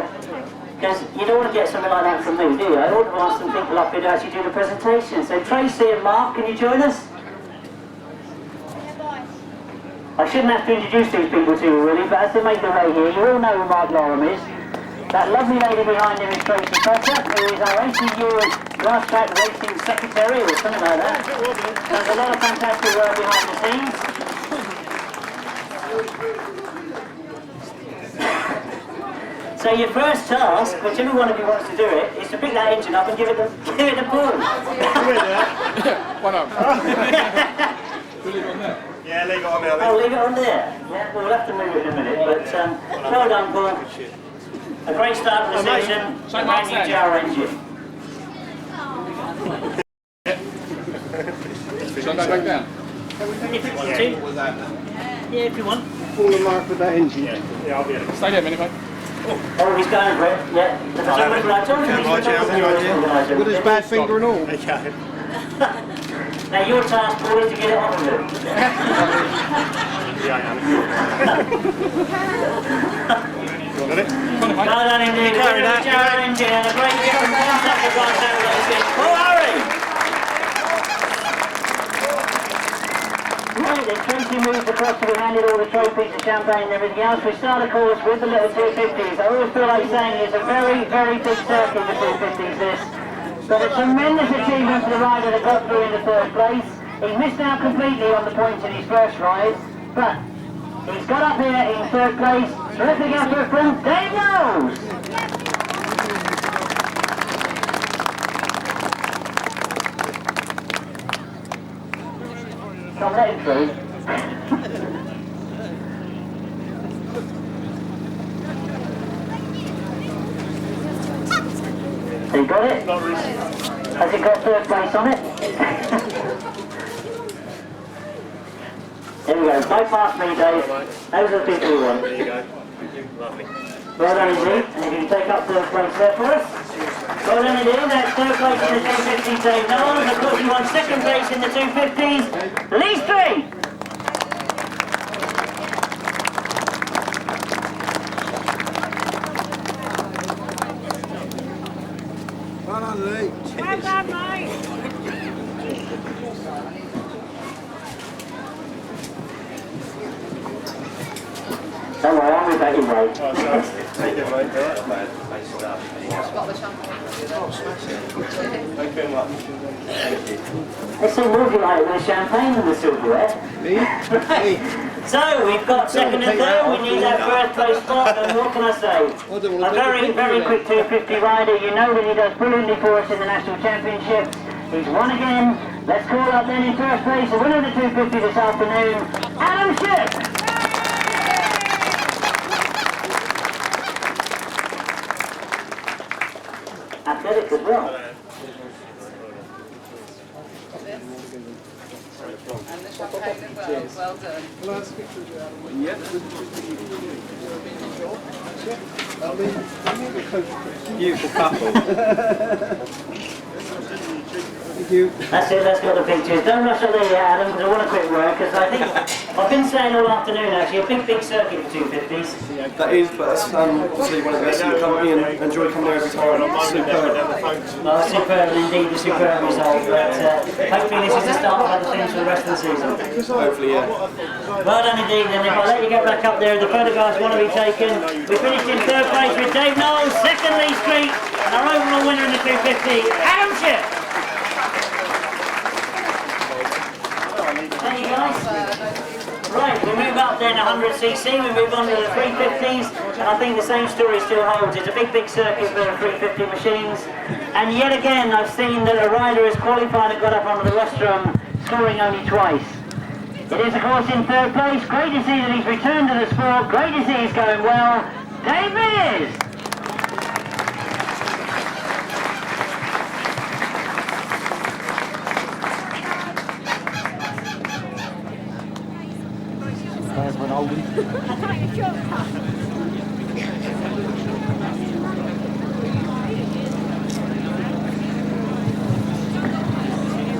Because you don't want to get something like that from me, do you? I ought to ask some people up here to actually do the presentation. So Tracy and Mark, can you join us? I shouldn't have to introduce these people to you really, but as they make their way here, you all know who Mark Lorham is. That lovely lady behind him is Tracy Potter, who is our 18-year Grasstrack racing secretary or something like that. There's a lot of fantastic work behind the scenes. So your first task, whichever one of you wants to do it, is to pick that engine up and give it a pull. Why not? We'll leave it on there. Yeah, leave it on there. Oh, leave it on there. Yeah, we'll have to move it in a minute, but well done, Paul. A great start to the session, a brand new Jar engine. Shall I go back down? If you want to. Yeah, if you want. Paul and Mark with that engine. Yeah, I'll be able to. Stay there a minute, mate. Oh, he's going for it, yeah. I told you he's organiser. With his bad finger and all. Okay. Now your task, Paul, is to get it off of him. Yeah, I am. You want it? Well done indeed. Carry that. Jar engine and a great different concept of our racing. Paul Hurry! Right, then Tracy moves across to be handed all the trophies, the champagne and everything else. We start, of course, with the little 250s. I always feel like saying it's a very, very big circuit, the 250s, this. But a tremendous achievement for the rider that got through in the third place. He missed out completely on the points in his first ride, but he's got up here in third place. Terrific effort from Dave Knowles. Come let him through. So you got it? Has it got third place on it? There we go. Bypass me, Dave. Those are the people we want. There you go. Lovely. Well done indeed. And if you can take up third place there for us. Well done indeed. That's third place in the 250s, Dave Knowles. Of course, you won second place in the 250s. Lee Street. Well done, Lee. Well done, mate. Don't worry, I'll move that in, mate. Oh, sorry. Take it, mate. Thank you very much. Thank you. They seem more like with the champagne than the silverware. So, we've got second and third, we need that first place spot, and what can I say? A very, very quick 250 rider, you know that he does brilliantly for us in the National Championship. He's won again. Let's call up then in first place, the winner of the 250 this afternoon, Adam Shipp. Athletic as well. And the champagne as well, well done. Beautiful couple. Thank you. That's it, let's get the pictures. Don't rush up there yet, Adam, because I want a quick word, because I think, I've been saying all afternoon actually, a big circuit for 250s. That is, but that's obviously one of the best in the company and enjoy coming there every time. Superb. Well, superb indeed, the superb result, but hopefully this is the start of other things for the rest of the season. Hopefully, yeah. Well done indeed, and if I let you get back up there, the photographs want to be taken. We finished in third place with Dave Knowles, second Lee Street, and our overall winner in the 250, Adam Shipp. Thank you guys. Right, we move up then 100cc, we move on to the 350s, and I think the same story still holds. It's a big circuit for the 350 machines, and yet again I've seen that a rider has qualified and got up onto the rostrum, scoring only twice. It is of course in third place. Great to see that he's returned to the sport, great to see he's going well. David!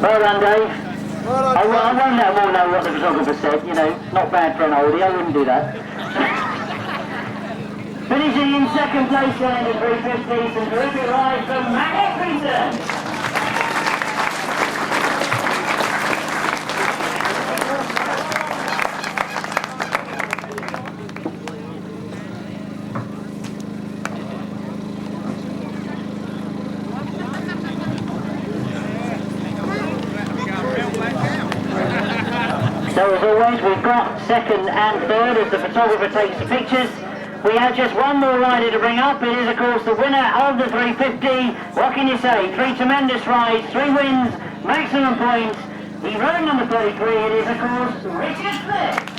Well done, Dave. Well done, I won't let them all know what the photographer said, you know, not bad for an oldie, I wouldn't do that. Finishing in second place there in the 350, some terrific ride from Appleton. So as always, we've got second and third as the photographer takes the pictures. We have just one more rider to bring up. It is, of course, the winner of the 350. What can you say? 3 tremendous rides, 3 wins, maximum points. The row number 33, it is, of course, Richard Smith.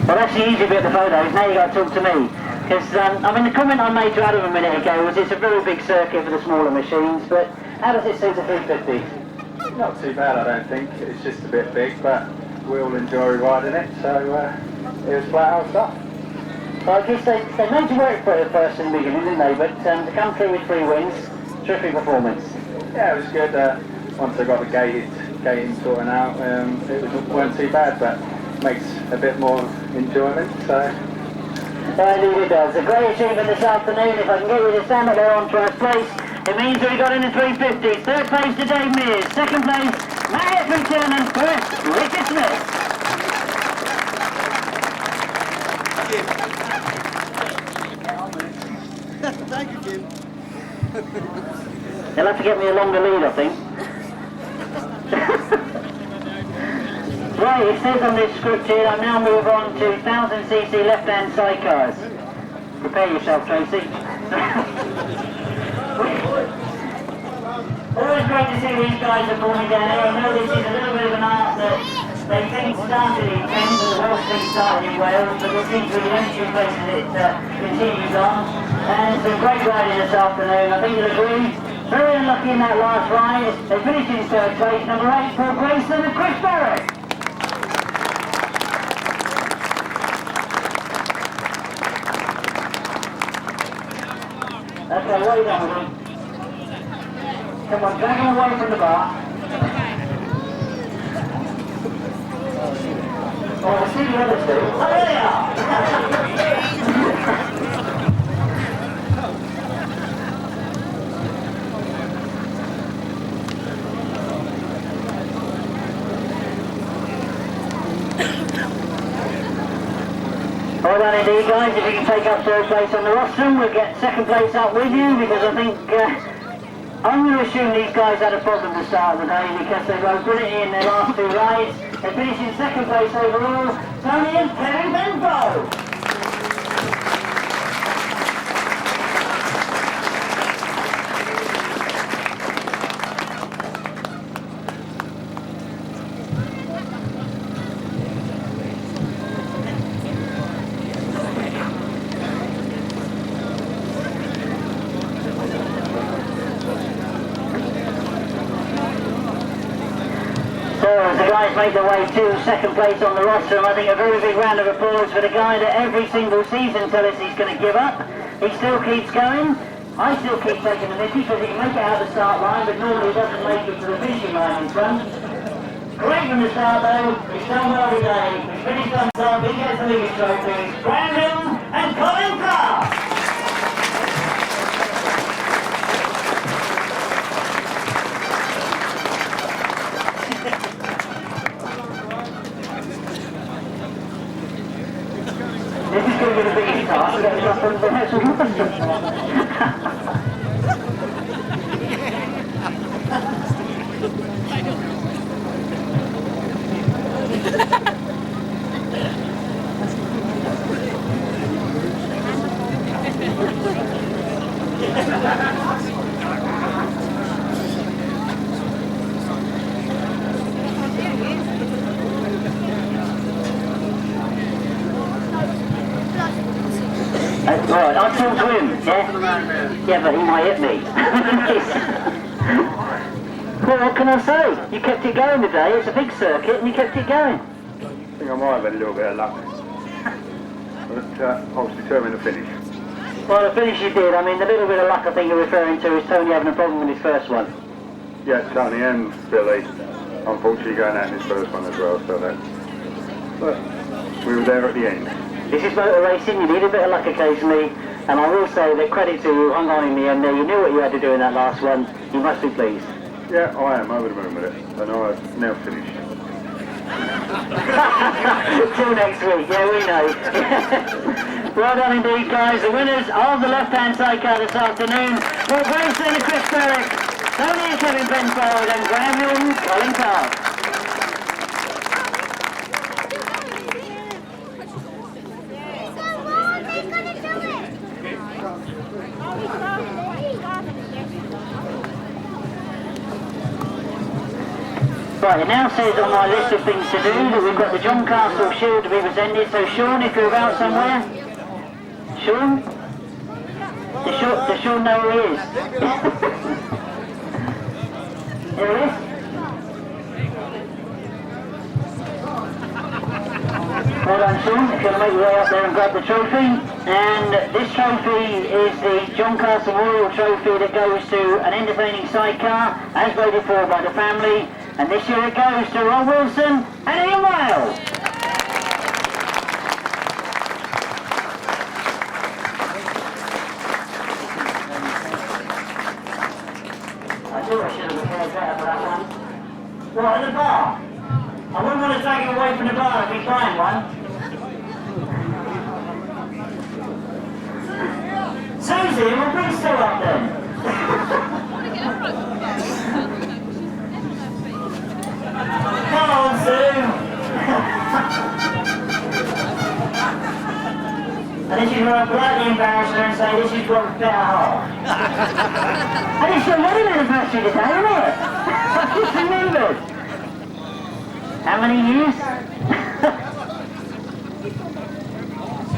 Well, that's the easy bit of the photos. Now you got to talk to me. Because, I mean, the comment I made to Adam a minute ago was it's a very big circuit for the smaller machines, but how does it suit the 350? Not too bad, I don't think. It's just a bit big, but we all enjoy riding it, so it was flat out stuff. Well, I guess they made you work for it first in the beginning, didn't they? But to come through with 3 wins, terrific performance. Yeah, it was good. Once I got the gating sorting out, it weren't too bad, but makes a bit more enjoyment, so... Indeed it does. A great achievement this afternoon. If I can get you to stand up there on first place, it means that we got in the 350s. Third place to Dave Mears. Second place, Appleton, and first, Richard Smith. Thank you, Jim. They'll have to get me a longer lead, I think. Right, it says on this script here, I now move on to 1000cc left-hand sidecars. Prepare yourself, Tracy. Always great to see these guys performing down here. I know this is a little bit of an art that they think started in Kent, and the whole thing started in Wales, but there seems to be eventually places it continues on. And some great riding this afternoon, I think you'll agree. Very unlucky in that last ride. They finished in third place, number 8, Paul Grayson and Chris Barrett. Okay, what are you done with him? Come on, drag him away from the bar. Oh, I see the other 2. Oh, there they are! Well done indeed, guys. If you can take up third place on the rostrum, we'll get second place up with you, because I think I'm going to assume these guys had a problem to start the day, because they rode brilliantly in their last 2 rides. They finished in second place overall. Tony and Kevin Benbow. As the guys make their way to second place on the rostrum, I think a very big round of applause for the guy that every single season tells us he's going to give up. He still keeps going. I still keep taking the mickey because he can make it out the start line, but normally doesn't make it to the finishing line in front. Great from the start though. He's done well today. He's finished on top. He gets the lead trophy. Brandon and Colin Blackbourn. This is going to be the biggest task. We're going to drop on the heads of Right, I'll talk to him, yeah? Yeah, but he might hit me. Well, what can I say? You kept it going today, it's a big circuit and you kept it going. I think I might have had a little bit of luck. But I was determined to finish. Well, the finish you did, I mean, the little bit of luck I think you're referring to is Tony having a problem with his first one. Yeah, Tony and Billy, unfortunately going out in his first one as well, so that. But we were there at the end. This is motor racing, you need a bit of luck occasionally, and I will say that credit to you, hung on in the end there, you knew what you had to do in that last one, you must be pleased. Yeah, I am over the moon with it, and I've now finished. Till next week, yeah, we know. Well done indeed, guys. The winners of the left-hand sidecar this afternoon were Braidford and Chris Berwick, Tony and Kevin Penfold, and Graham Hill and Colin Clark. Right, it now says on my list of things to do that we've got the John Castle Shield to be presented, so Sean, if you're about somewhere. Sean? Does Sean know who he is? Here he is. Well done, Sean, if you're going to make your way up there and grab the trophy. And this trophy is the John Castle Royal Trophy that goes to an entertaining sidecar, as voted for by the family. And this year it goes to Rob Wilson and Ian Wales. I thought I should have prepared better for that one. What, at the bar? I wouldn't want to take it away from the bar if he's buying one. Susie, we'll bring Sue up then. Come on, Sue! And then she's going to politely embarrass her and say, this is what better half. And it's your wedding anniversary today, isn't it? I just remembered. How many years?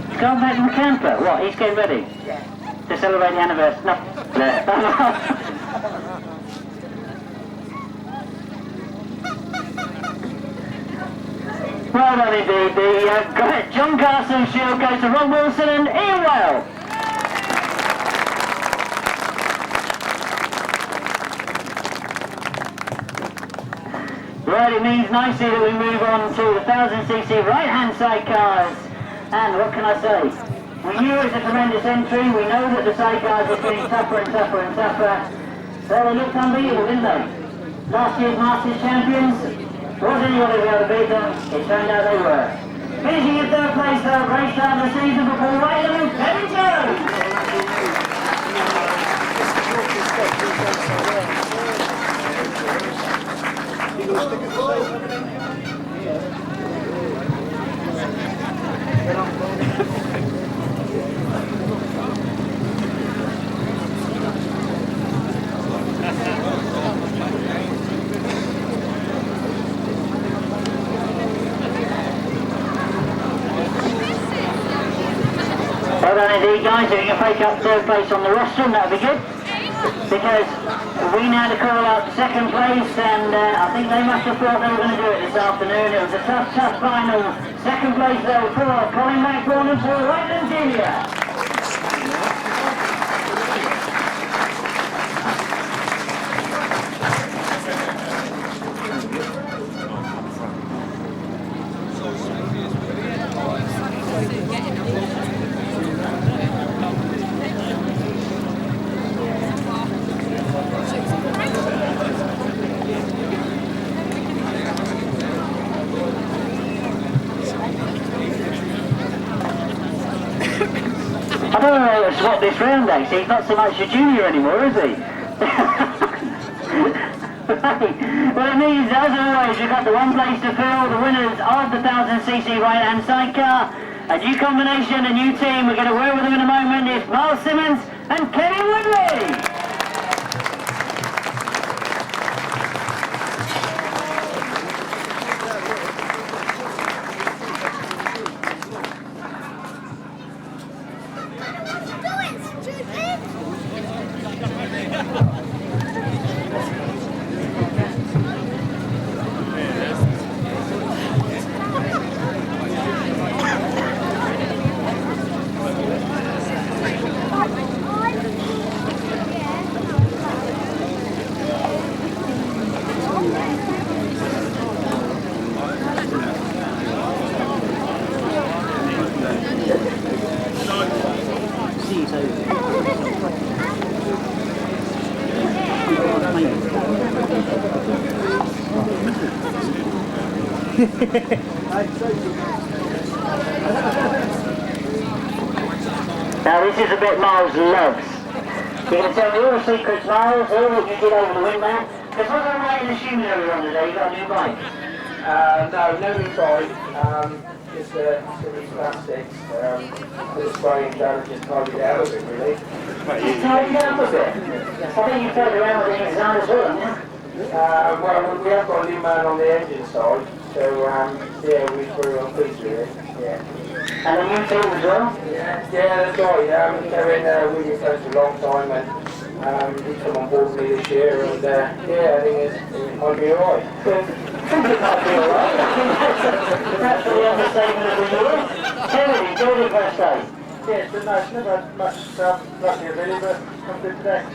He's going back in the camper. What, he's getting ready? Yeah. To celebrate the anniversary? No. Well done indeed. The John Castle Shield goes to Ron Wilson and Ian Well. Right, it means nicely that we move on to the 1000cc right-hand sidecars. And what can I say? We knew it was a tremendous entry. We know that the sidecars were getting tougher and tougher and tougher. Well, they looked unbeatable, didn't they? Last year's Masters champions. Was anyone who able to beat them? It turned out they were. Finishing in third place though, great start of the season before Whitelam and Kevin Jones. Well done indeed, guys. If you can fake up third place on the rostrum, that would be good. Because we now to call out second place, and I think they must have thought they were going to do it this afternoon. It was a tough, tough final. Second place though for Colin Blackbourn and for Whitelam Jr. I don't know how to swap this round, actually. He's not so much a junior anymore, is he? Right. Well, it means, as always, we've got the one place to fill, the winners of the 1000cc right-hand sidecar. A new combination, a new team. We're going to work with them in a moment. It's Myles Simmons and Kenny Woodley. Now this is a bit Myles loves. You're going to tell me all the secrets, Myles, all what you did over the wingman. Because what's all right in the shoes earlier on today? You got a new bike? No new bike. Just some plastics. Just spraying down and just tidy it out a bit, really. Just tidy it up a bit. I think you played around with the design as well, haven't you? Well, we have got a new man on the engine side, so yeah, we threw on feature really. Yeah. And a new team as well? Yeah, that's right. They're in with me for a long time, and he's come on board with me this year, and yeah, I think it might be alright. I think it might be alright. That's the understatement of the year. Kevin, enjoyed it first day? Yeah, it's been nice. Never had much lucky really, but I'm good today.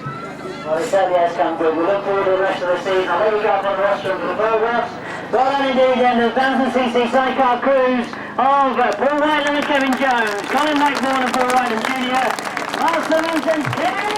Well, it certainly has come good. We look forward to the rest of the season. I'll let you go up on the rostrum for the photographs. Well done indeed then to the 1000cc sidecar crews of Paul Whitelam and Kevin Jones, Colin Blackbourn and Paul Whitelam Jr., Myles Simmons and Tyrrell.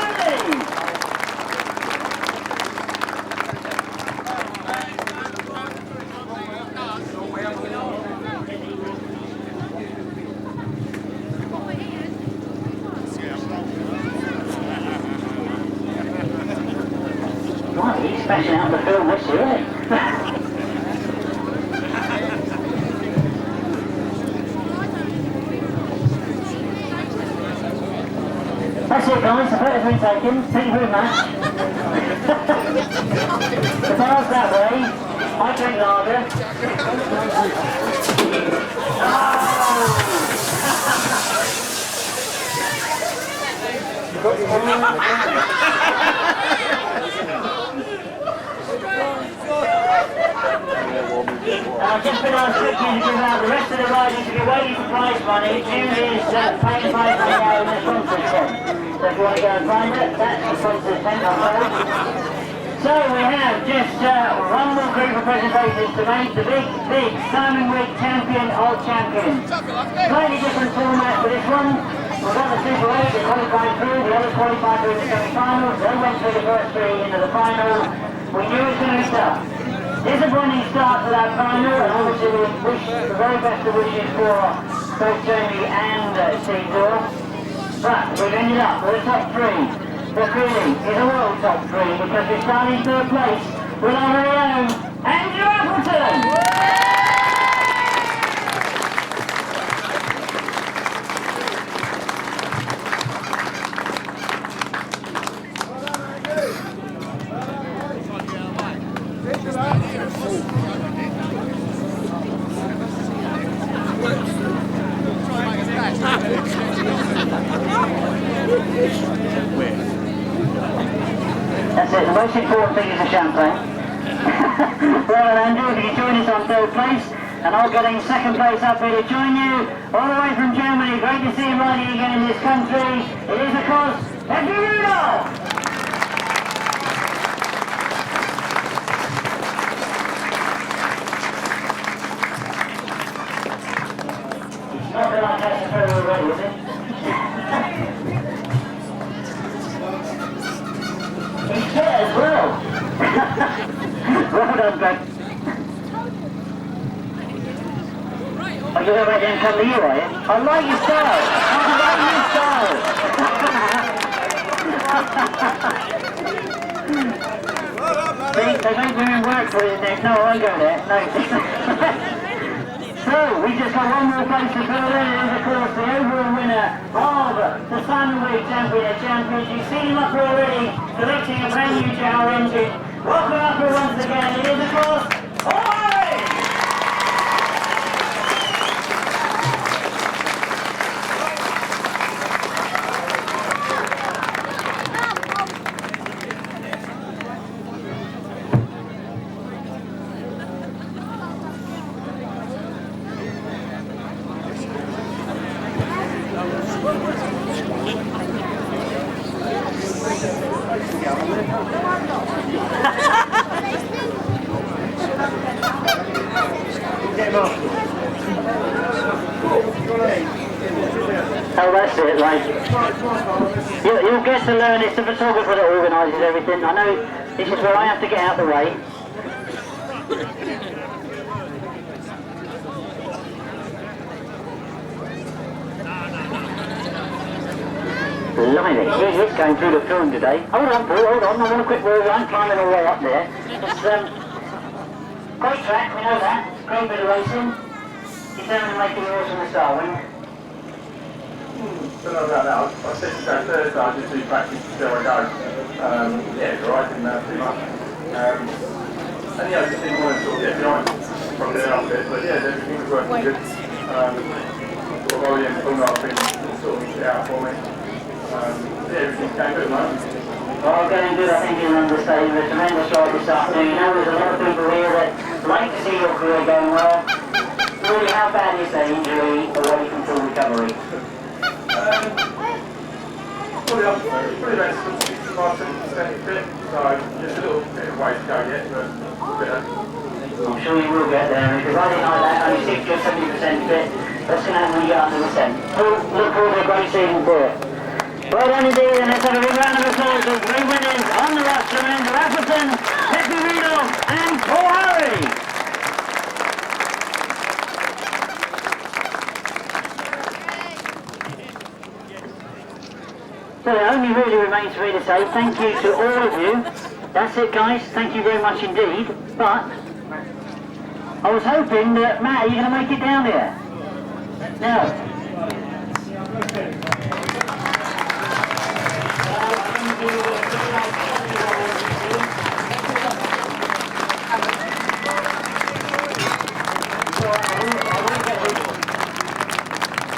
Wow, he's smashing out the film this year, isn't he? That's it guys, the photo's been taken. Thank you very much. The bar's that way. I drink lager. I've just been asked quickly to give out the rest of the riders to be waiting for prize money. June is paying prize money out in the sponsor's tent. So if you want to go and find it, that's the sponsor's tent, I'm told. So we have just one more group of presentations to make. The big Simon Wigg champion of champions. Slightly different format for this one. We've got the Super 8 that qualified through, the others qualified through the semi-finals. They went through the first three into the final. We knew it was going to be tough. Disappointing start to that final, and obviously we wish the very best of wishes for both Jamie and Cedar. But we've ended up with a top three. That really is a world top three because we're starting third place with our very own Andrew Appleton. That's it, the most important thing is the champagne. Well, Andrew, if you can join us on third place, and I'll get in second place up here to join you, all the way from Germany. Great to see you riding again in this country. It is, of course, Andrew Rudolph! Not that I catch the ferry already, is it? He's fit as well. Well done, Greg. Are you going to make them come to you, are you? I like your style. I like your style. See, they make women work for you next. No, I won't go there. No. So, we just got one more place to fill in, and of course the overall winner of the Simon Wigg Champion of Champions. You've seen him up here already, collecting a brand new Tower engine. Welcome up here once again, it is of course, Holland! Oh, that's it, like, you'll get to learn, it's the photographer that organises everything. I know this is where I have to get out of the way. Blimey, he is going through the film today. Hold on, Paul, hold on. I want a quick word. I'm climbing all the way up there. It's great track, we know that. Great bit of racing. Determined to make it yours from the start, wouldn't you? Don't know about that. I said to go Thursday, I just do practice before I go. Yeah, it's alright, didn't have too much. And yeah, I just didn't want to sort of get behind from there up a bit, but yeah, everything was working good. Sort of volume pulled up and sort of it out for me. Yeah, everything's going good, mate. Well, going good, I think is an understatement. A tremendous ride this afternoon. You know, there's a lot of people here that like to see your career going well. Really, how bad is that injury away from full recovery? Probably about 65-70% fit, so just a little bit of way to go yet, but better. I'm sure you will get there, because riding like that, only 60 or 70% fit, that's going to happen when you get under the scent. Look forward to a great season for it. Well done indeed, and let's have a big round of applause for three winners on the rostrum end of Appleton, Trevor Banks and Tolhurst. So it only really remains for me to say thank you to all of you. That's it, guys. Thank you very much indeed. But I was hoping that, Matt, are you going to make it down here? No.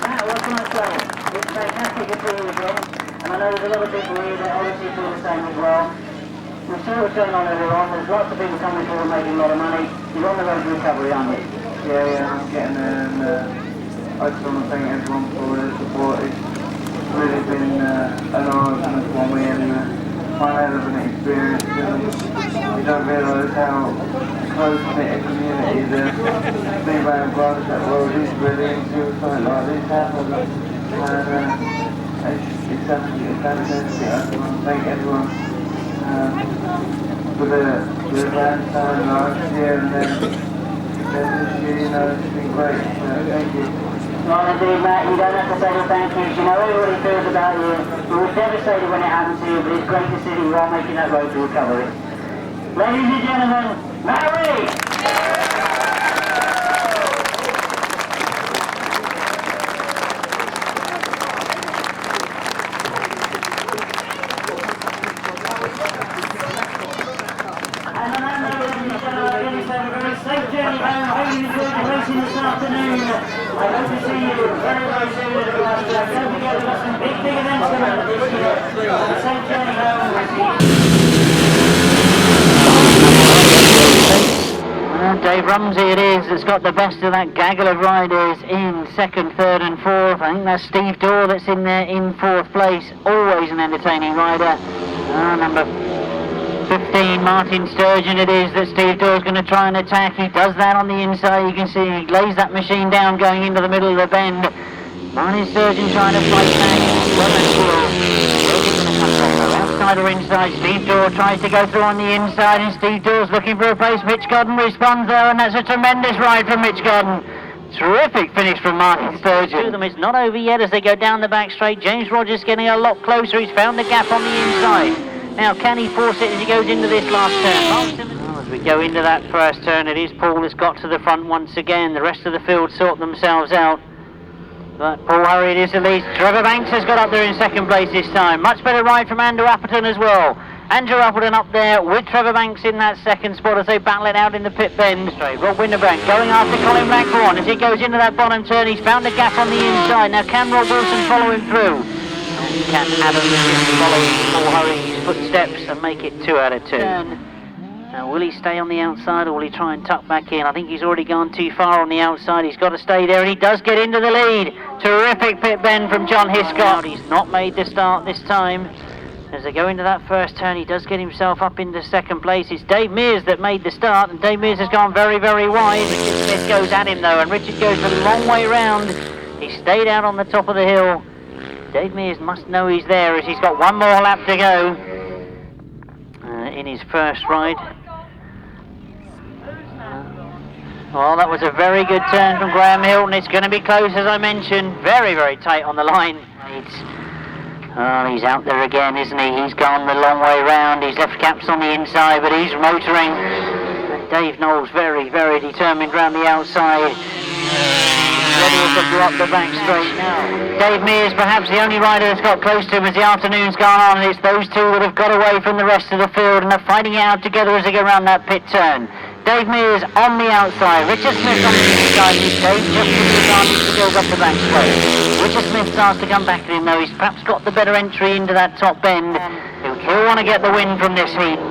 Matt, what can I say? It's fantastic to see you again. And I know there's a lot of people here that obviously feel the same as well. We see what's going on everyone. There's lots of people coming forward making a lot of money. You're on the road to recovery, aren't you? Yeah, I'm getting there, and I just want to thank everyone for their support. It's really been an honour for me, and my hell of an experience. And you don't realise how close-knit a community the Speedway and Grasstrack world is really until something like this happens. And it's absolutely fantastic. I just want to thank everyone for the grandson last year, and then this year, you know, it's been great. Thank you. Well, indeed, Matt, you don't have to say the thank yous. You know everybody feels about you. You were devastated when it happened to you, but it's great to see you all making that road to recovery. Ladies and gentlemen, Matt Wigg! Safe journey home. I hope you enjoyed the racing this afternoon. I hope to see you very, very soon at the Grasstrack. Don't forget, we've got some big events coming up this year. Safe journey home. Dave Rumsey it is that's got the best of that gaggle of riders in second, third and fourth. I think that's Steve Dorr that's in there in fourth place. Always an entertaining rider. Number 15, Martin Sturgeon it is that Steve Dorr's going to try and attack. He does that on the inside. You can see he lays that machine down going into the middle of the bend. Martin Sturgeon trying to fight back. Outside or inside, Steve Dorr tries to go through on the inside, and Steve Dorr's looking for a place. Mitch Godden responds there, and that's a tremendous ride from Mitch Godden. Terrific finish from Martin Sturgeon. To them, it's not over yet as they go down the back straight. James Rodgers getting a lot closer. He's found the gap on the inside. Now, can he force it as he goes into this last turn? Well, as we go into that first turn, it is Paul that's got to the front once again. The rest of the field sort themselves out. But Paul Hurried is the lead. Trevor Banks has got up there in second place this time. Much better ride from Andrew Appleton as well. Andrew Appleton up there with Trevor Banks in that second spot as they battle it out in the pit bend. Straight, Rob Winterburn going after Colin Blackbourn as he goes into that bottom turn. He's found a gap on the inside. Now, can Rob Wilson follow him through? Can Adam Shipp follow Paul Hurried's footsteps and make it 2 out of 2? Now, will he stay on the outside or will he try and tuck back in? I think he's already gone too far on the outside. He's got to stay there, and he does get into the lead. Terrific pit bend from John Hiscott. He's not made the start this time. As they go into that first turn, he does get himself up into second place. It's Dave Mears that made the start, and Dave Mears has gone very, very wide. Richard Smith goes at him though, and Richard goes a long way round. He stayed out on the top of the hill. Dave Mears must know he's there as he's got one more lap to go in his first ride. Well, that was a very good turn from Graham Hilton. It's going to be close, as I mentioned. Very, very tight on the line. Oh, he's out there again, isn't he? He's gone the long way round. His left cap's on the inside, but he's motoring. Dave Knowles very, very determined round the outside. Ready to go up the back straight now. Dave Mears, perhaps the only rider that's got close to him as the afternoon's gone on, and it's those two that have got away from the rest of the field and are fighting it out together as they go around that pit turn. Dave Mears on the outside, Richard Smith on the inside. Dave just with the advantage to build up the back straight. Richard Smith starts to come back at him though. He's perhaps got the better entry into that top bend. He'll want to get the win from this heat.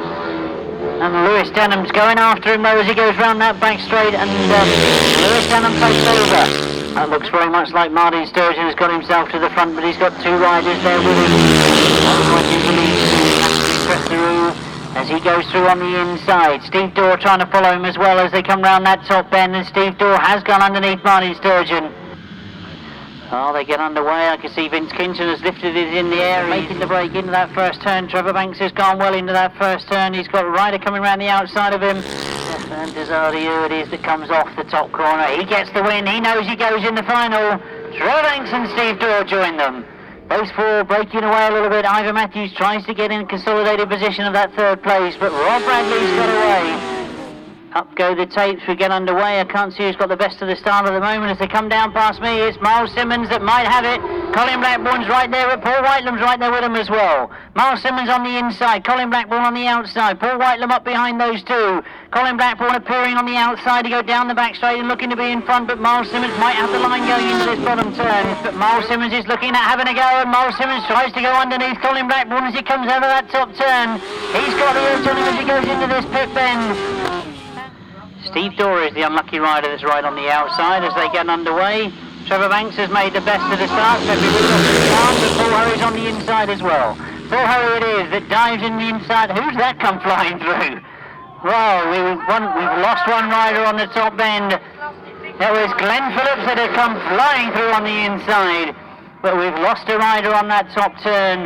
And Lewis Denham's going after him though as he goes round that back straight, and Lewis Denham takes over. That looks very much like Martin Sturgeon has got himself to the front, but he's got two riders there with him. One pointing to Tresarrieu as he goes through on the inside. Steve Dorr trying to follow him as well as they come round that top bend, and Steve Dorr has gone underneath Martin Sturgeon. Oh, they get underway. I can see Vince Kinson has lifted it in the air, making the break into that first turn. Trevor Banks has gone well into that first turn. He's got a rider coming around the outside of him. Stephane and Tresarrieu it is that comes off the top corner. He gets the win. He knows he goes in the final. Trevor Banks and Steve Dorr join them. Those four breaking away a little bit. Ivor Matthews tries to get in consolidated position of that third place, but Rob Bradley's got away. Up go the tapes, we get underway. I can't see who's got the best of the start at the moment as they come down past me. It's Myles Simmons that might have it. Colin Blackbourn's right there, but Paul Whitelam's right there with him as well. Myles Simmons on the inside, Colin Blackbourn on the outside. Paul Whitelam up behind those two. Colin Blackbourn appearing on the outside to go down the back straight and looking to be in front, but Myles Simmons might have the line going into this bottom turn. But Myles Simmons is looking at having a go, and Myles Simmons tries to go underneath Colin Blackbourn as he comes over that top turn. He's got the edge on him as he goes into this pit bend. Steve Dorr is the unlucky rider that's right on the outside as they get underway. Trevor Banks has made the best of the start, so but Paul Hurry's on the inside as well. Paul Hurry it is that dives in the inside. Who's that come flying through? Well, we've lost one rider on the top end. That was Glen Phillips that had come flying through on the inside, but we've lost a rider on that top turn.